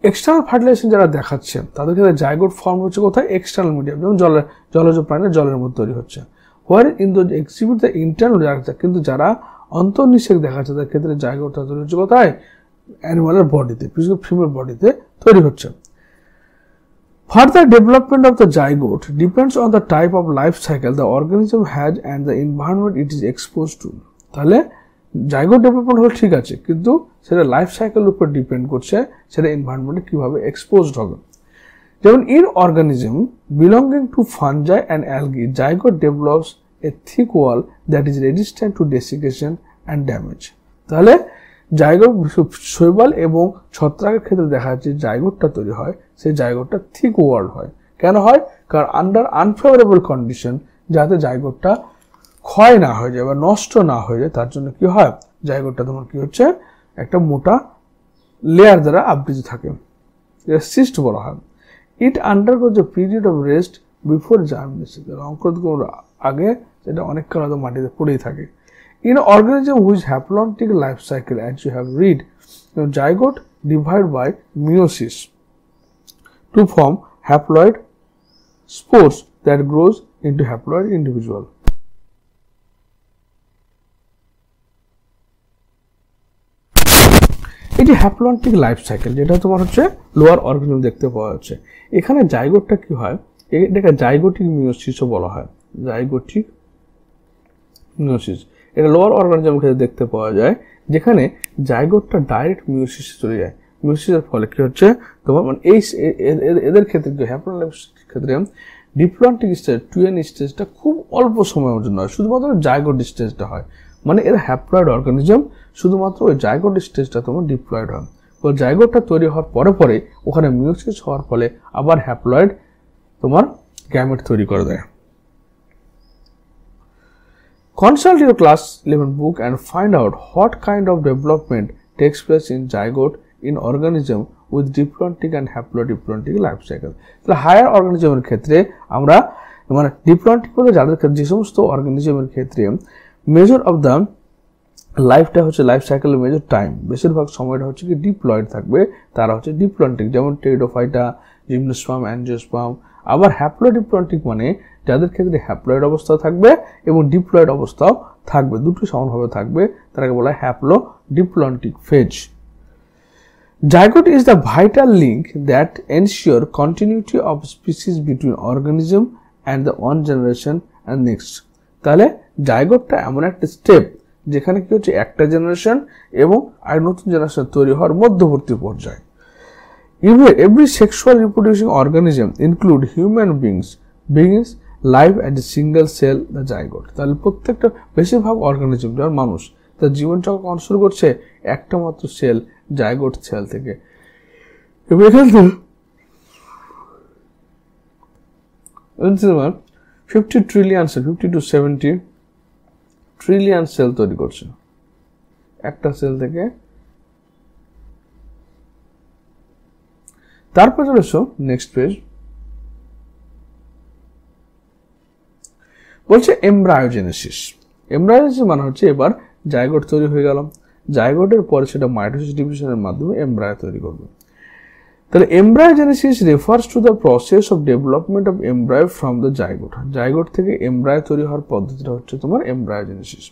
এক্সটার্নাল ফার্টিলাইজেশন যারা দেখাচ্ছে তাদের ক্ষেত্রে জাইগোট ফর্ম হচ্ছে কোথায়, এক্সটার্নাল মিডিয়াম, যেমন জলজ প্রাণীর জলের মধ্যে তৈরি হচ্ছে। হোয়ার in the exhibit the internal, কিন্তু যারা অন্তর্নিষেক দেখাচ্ছে তাদের ক্ষেত্রে জাইগোটটা তৈরি হচ্ছে কোথায়, অ্যানিমালের বডিতে, বিশেষ করে ফিমেল বডিতে তৈরি হচ্ছে। Further development of the zygote depends on the type of life cycle the organism has and the environment it is exposed to. তাহলে জাইগোট ডেভেলপমেন্ট হলো ঠিক আছে, কিন্তু সেটা লাইফ সাইকেলের উপর ডিপেন্ড করছে, সেটা এনভায়রনমেন্টে কিভাবে এক্সপোজড হবে। যেমন in organism belonging to fungi and algae zygote develops a thick wall that is resistant to desiccation and damage. তাহলে জাইগোট শৈবাল এবং ছত্রাকের ক্ষেত্রে দেখা যাচ্ছে জাইগোটটা তৈরি হয়, সেই জাইগোটটা থিক ওয়ার্ড হয়। কেন হয়? কারণ আন্ডার আনফেভারেবল কন্ডিশন, যাতে জাইগোটটা ক্ষয় না হয়ে যায় বা নষ্ট না হয়ে যায়, তার জন্য কি হয়, জাইগোটটা তোমার কি হচ্ছে একটা মোটা লেয়ার দ্বারা আবৃত থাকে, সিস্ট বলা হয়। It undergoes a period of rest before germination, অঙ্কুরোদ্গমের আগে সেটা অনেক কাল হয়তো মাটিতে পড়েই থাকে। In organism which haplontic life cycle, as you have read, zygote divide by meiosis to form haploid spores that grows into haploid individual. এটি হ্যাপ্লন্টিক লাইফ সাইকেল, যেটা তোমার হচ্ছে লোয়ার অর্গানিজম দেখতে পাওয়া যাচ্ছে। এখানে জাইগোটটা কি হয়, এটাকে জাইগোটিক মিওসিসও বলা হয়, জাইগোটিক মিওসিস। এটা লোয়ার অর্গানিজমের ক্ষেত্রে দেখতে পাওয়া যায়, যেখানে জাইগোটটা ডাইরেক্ট মিওসিসে চলে যায়। মিওসিসের ফলে কি হচ্ছে তোমার মানে এই এদের ক্ষেত্রে হ্যাপ্লন্টিক ক্ষেত্রে ডিপ্লন্টিক স্টেজ, টুয়েন স্টেজটা খুব অল্প সময়ের জন্য হয়, শুধুমাত্র জাইগোট স্টেজটা হয়। মানে এরা হ্যাপ্লয়েড অর্গানিজম, শুধুমাত্র ওই জাইগোট স্টেজটা তোমার ডিপ্লয়েড হয়। তো জাইগোটটা তৈরি হওয়ার পরে পরে ওখানে মিওসিস হওয়ার ফলে আবার হ্যাপ্লয়েড তোমার গ্যামেট তৈরি করে দেয়। Consult your class 11 book and find out what kind of development takes place in zygote in organism with diplontic and haplodiplontic life cycle. তাহলে হায়ার অর্গানিজমের ক্ষেত্রে আমরা মানে ডিপ্লন্টিক বলে যাদের ক্ষেত্রে যে সমস্ত অর্গানিজমের ক্ষেত্রে মেজর অফ দ্য লাইফটা হচ্ছে লাইফ সাইকেলের মেজর টাইম, বেশিরভাগ সময়টা হচ্ছে কি ডিপ্লয়েড থাকবে, তারা হচ্ছে ডিপ্লন্টিক, যেমন টেরিডোফাইটা, জিমনোস্পার্ম, অ্যাঞ্জিওস্পার্ম। আবার হ্যাপ্লোডিপ্লন্টিক মানে যাদের ক্ষেত্রে হ্যাপ্লয়েড অবস্থা থাকবে এবং ডিপ্লয়েড অবস্থাও থাকবে, দুটো সমানভাবে থাকবে, তারাকে বলা হয় haplodiplontic phase. Zygote is the vital link that ensure continuity of species between organism and the one generation and next. তাহলে জাইগোটটা এমন একটা স্টেপ যেখানে কি হচ্ছে একটা জেনারেশন এবং আর নতুন জেনারেশন তৈরি হওয়ার মধ্যবর্তী পর্যায়ে। Every sexual reproducing organism include human beings live at a single cell, the zygote. তাহলে প্রত্যেকটা বেশিরভাগ অর্গানিজম যার মানুষ তার জীবনচক্র শুরু করছে একটা মাত্র সেল, জাইগোট সেল থেকে। এবং এখান থেকে 50 trillion cell, 50 to 70 trillion cell তৈরি করছে একটা সেল থেকে। তারপর চলে এসো নেক্সট পেজ, বলছে এমব্রায়োজেনেসিস। এমব্রায়োজেনেসিস মানে হচ্ছে এবার জাইগোট তৈরি হয়ে গেল, জাইগোটের পরে সেটা মাইটোসিস ডিভিশনের মাধ্যমে এমব্রায়ো তৈরি করবে। তাহলে embryogenesis refers to the process of development of embryo from the zygote. Zygote থেকে এমব্রায়ো তৈরি হওয়ার পদ্ধতিটা হচ্ছে তোমার embryogenesis.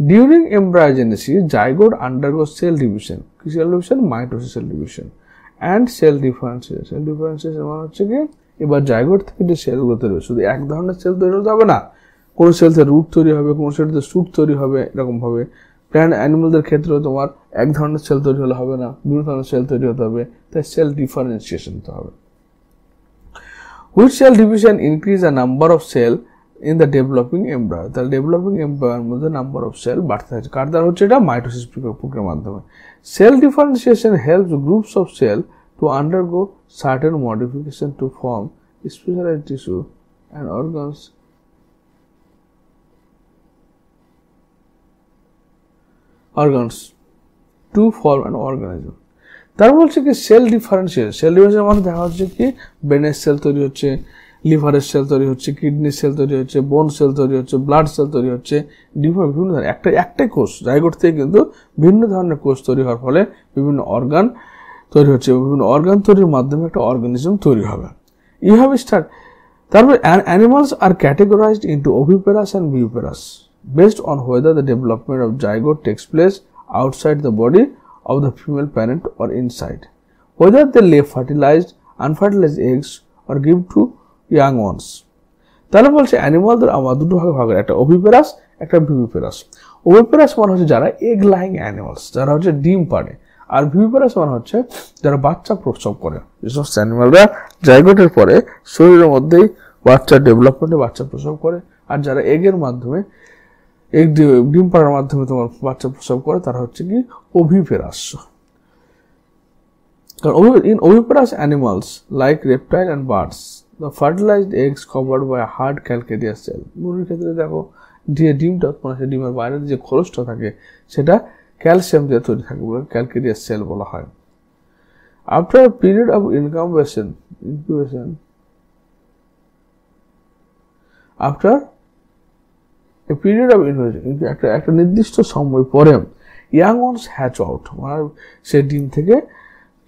During embryogenesis zygote undergoes cell division, কি cell division? Mitosis cell division and cell differentiation. Cell differentiation মানে হচ্ছে কি এবার জাইগোট থেকে যে সেলগুলো তৈরি হবে, শুধু এক ধরনের সেল তৈরি হতে হবে না, কোনো সেলতে রুট তৈরি হবে, কোনো সেলতে স্যুট তৈরি হবে, এরকম ভাবে প্ল্যান্ট অ্যানিমালদের ক্ষেত্রেও তোমার এক ধরনের সেল তৈরি হলে হবে না, বিভিন্ন ধরনের সেল তৈরি হতে হবে, তাই সেল ডিফারেন্সিয়েশন হতে হবে। Which cell division increase the number of cell in the developing embryo. তাহলে ডেভেলপিং এমব্রায়োর মধ্যে নাম্বার অফ সেল বাড়তে থাকছে, কার দ্বারা হচ্ছে? এটা মাইটোসিস প্রক্রিয়ার মাধ্যমে। Cell differentiation helps groups of cell to undergo certain modification to form specialized tissue and organs to form an organism. তার বলছে কি সেল ডিফারেন্সিয়েশন, সেল ডিফারেন্সিয়েশন মানে দেখা হচ্ছে কি ব্রেনের সেল তৈরি হচ্ছে, লিভারের সেল তৈরি হচ্ছে, কিডনি সেল তৈরি হচ্ছে, বোন সেল তৈরি হচ্ছে, ব্লাড সেল তৈরি হচ্ছে, বিভিন্ন ধরনের একটাই কোষ, জাইগোট থেকে কিন্তু ভিন্ন ধরনের কোষ তৈরি হওয়ার ফলে বিভিন্ন অর্গান তৈরি হচ্ছে, বিভিন্ন অর্গান তৈরির মাধ্যমে একটা অর্গানিজম তৈরি হবে। এইভাবে স্টার্ট। তারপর animals are categorised into oviparous and viviparous based on whether the development of zygote takes place outside the body of the female parent or inside, whether they lay fertilized, unfertilized eggs or give to young ones. তাহলে বলছে অ্যানিমালদের আমার দুটো ভাগে ভাগ, একটা ওভিপেরাস, একটা viviparous. ওভিপেরাস মানে হচ্ছে যারা এগ লাইং অ্যানিমালস, যারা হচ্ছে ডিম পাড়ে, আর ভিভিপেরাস মানে হচ্ছে যারা বাচ্চা প্রসব করে। যেসব অ্যানিমালরা জাইগোটের পরে শরীরের মধ্যেই বাচ্চা ডেভেলপমেন্টে বাচ্চা প্রসব করে, আর যারা এগের মাধ্যমে এগ ডিম পাড়ার মাধ্যমে তোমার বাচ্চা প্রসব করে, তারা হচ্ছে কি ওভিপেরাস। In oviparous animals like reptile and birds, the fertilized eggs covered by a hard calcareous cell. মুরগির ক্ষেত্রে দেখো যে ডিমটা উৎপন্ন হয়, ডিমের বাইরের যে খোলসটা থাকে সেটা ক্যালসিয়াম দিয়ে তৈরি থাকে, বলে ক্যালকেরিয়াস সেল বলা হয়। After a period of incubation, after a period of incubation, একটা নির্দিষ্ট সময় পরে ইয়াং ওয়ান্স হ্যাচ আউট, মানে সে ডিম থেকে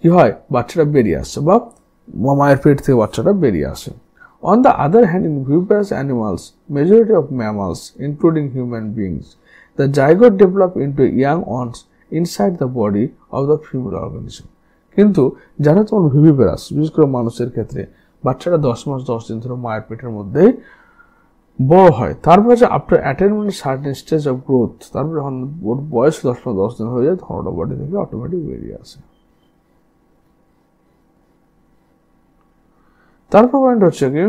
কি হয়, বাচ্চাটা বেরিয়ে আসে, বা মায়ের পেট থেকে বাচ্চাটা বেরিয়ে আসে। On the other hand, in viviparous animals, majority of mammals, including human beings, the zygote develop into young ones inside the body of the female organism. কিন্তু যারা তোমার ভিভিপারাস, বিশেষ করে মানুষের ক্ষেত্রে বাচ্চাটা 10 মাস 10 দিন ধরে মায়ের পেটের মধ্যেই বড় হয়, তারপরে যে after attainment certain stage of growth, তারপরে যখন ওর বয়স 10 মাস 10 দিন হয়ে যায়, তখন ওটা বডি থেকে অটোমেটিক বেরিয়ে আসে। তারপর পয়েন্ট হচ্ছে কি,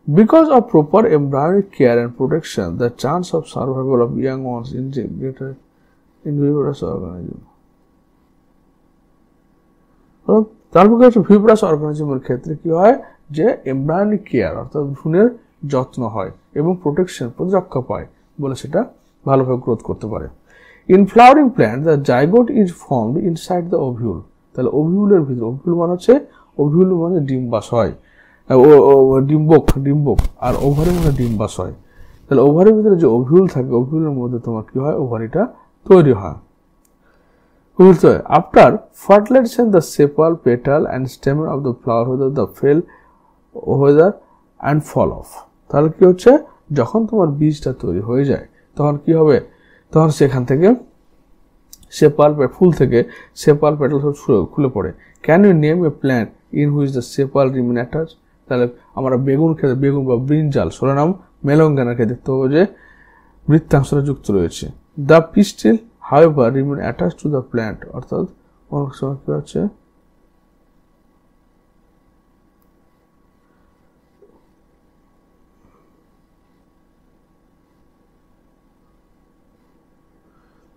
because of proper embryonic care and protection, the chance of survival of young ones in greater in viviparous organism. তারপর হচ্ছে ভিভিপারাস অর্গানিজমের ক্ষেত্রে কি হয়, যে এমব্রায়োনিক কেয়ার অর্থাৎ ভ্রূণের যত্ন হয় এবং প্রোটেকশন প্রতিরক্ষা পায় বলে সেটা ভালোভাবে গ্রোথ করতে পারে। In flowering plant the zygote is formed inside the ovule. তাহলে ওভিউলের ভিতরে, ওভিউল মানে হচ্ছে, ওভিউল মানে ডিম্বাশ হয়, ডিম্বক, আর ওভারি মানে ডিম্বাশ হয়। তাহলে ওভারির ভিতরে যে ওভিউল থাকে, ওভিউলের মধ্যে তোমার কি হয়, ওভারিটা তৈরি হয়। After fertilisation the sepal, petal and stamen of the flower whether the fail whether and fall off। তাহলে কি হচ্ছে, যখন তোমার বীজটা তৈরি হয়ে যায় তখন কি হবে, তখন সেখান থেকে সেপাল, ফুল থেকে সেপাল পেটাল খুলে পড়ে। Can you name a plant in which the sepal remain attach? তাহলে আমরা বেগুন খেতে, বেগুন বা ব্রিঞ্জাল, সোলানাম মেলঙ্গানাকে দেখতে পাবো যে বৃত্তাংশটা যুক্ত রয়েছে। The pistil however remain attached to the plant, অর্থাৎ অনেক সময় কি হচ্ছে,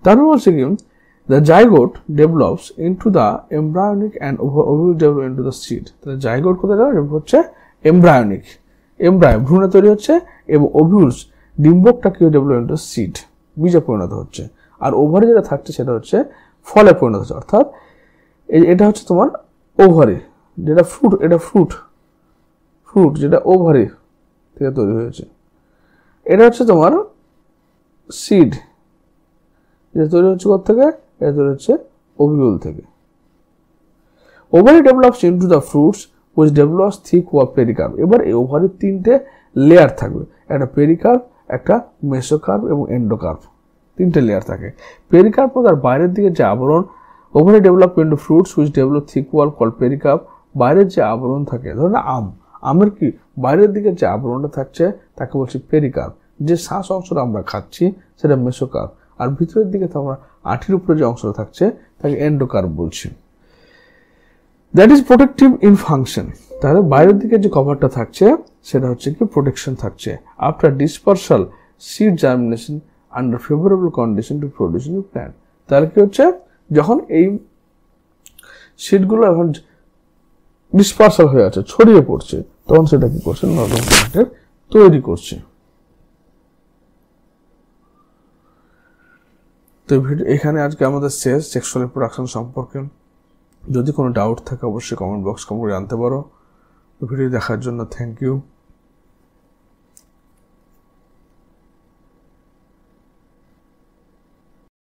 তারপর বলছে কি, the zygote develops into the embryonic and ovule develop into the seed। তাহলে জাইগোট কোথায় ডেভেলপ হচ্ছে, এমব্রায়োনিক, ভ্রূণে তৈরি হচ্ছে, এবং ওভিউলস ডিম্বকটা কি ডেভেলপ ইন্টু সিড, বীজে পরিণত হচ্ছে, আর ওভারি যেটা থাকছে সেটা হচ্ছে ফলে পরিণত হচ্ছে। অর্থাৎ এটা হচ্ছে তোমার ওভারি, যেটা ফ্রুট, এটা ফ্রুট যেটা ওভারি থেকে তৈরি হয়েছে। এটা হচ্ছে তোমার সিড, যেটা তৈরি হচ্ছে কোথা থেকে, এটা তৈরি হচ্ছে ওভিউল থেকে। Ovary develops into the fruits which develops thick ওয়াল পেরিকার্প। এবার এই ওভারির 3টে লেয়ার থাকবে, একটা পেরিকার্প, একটা মেসোকার্প এবং এন্ডোকার্প, 3টে লেয়ার থাকে। পেরিকার্প তার বাইরের দিকে যে আবরণ, ovary develop into fruits which develop thick wall call পেরিকার্প। বাইরের যে আবরণ থাকে, ধরুন আমের কি বাইরের দিকে যে আবরণটা থাকছে তাকে বলছি পেরিকার্প। যে শ্বাস অংশটা আমরা খাচ্ছি সেটা মেসোকার্প, আর ভিতরের দিকে তো আমরা আঠির উপরে যে অংশটা থাকছে তাকে এন্ডোকার্প বলছি। That is protective in function. তাহলে বাইরের দিকে যে কভারটা থাকছে সেটা হচ্ছে কি প্রোটেকশন থাকছে। After dispersal seed germination under favourable condition to produce new plant. তাহলে কি হচ্ছে, যখন এই সিডগুলো এখন ডিসপার্সাল হয়ে আছে, ছড়িয়ে পড়ছে, তখন সেটা কি করছে, নতুন প্ল্যান্টের তৈরি করছে। তো এখানে আজকে আমাদের শেষ সেক্সুয়াল রিপ্রোডাকশন সম্পর্কে। যদি কোনো ডাউট থাকে অবশ্যই কমেন্ট বক্স কমেন্ট করে জানতে পারো। ভিডিও দেখার জন্য থ্যাংক ইউ।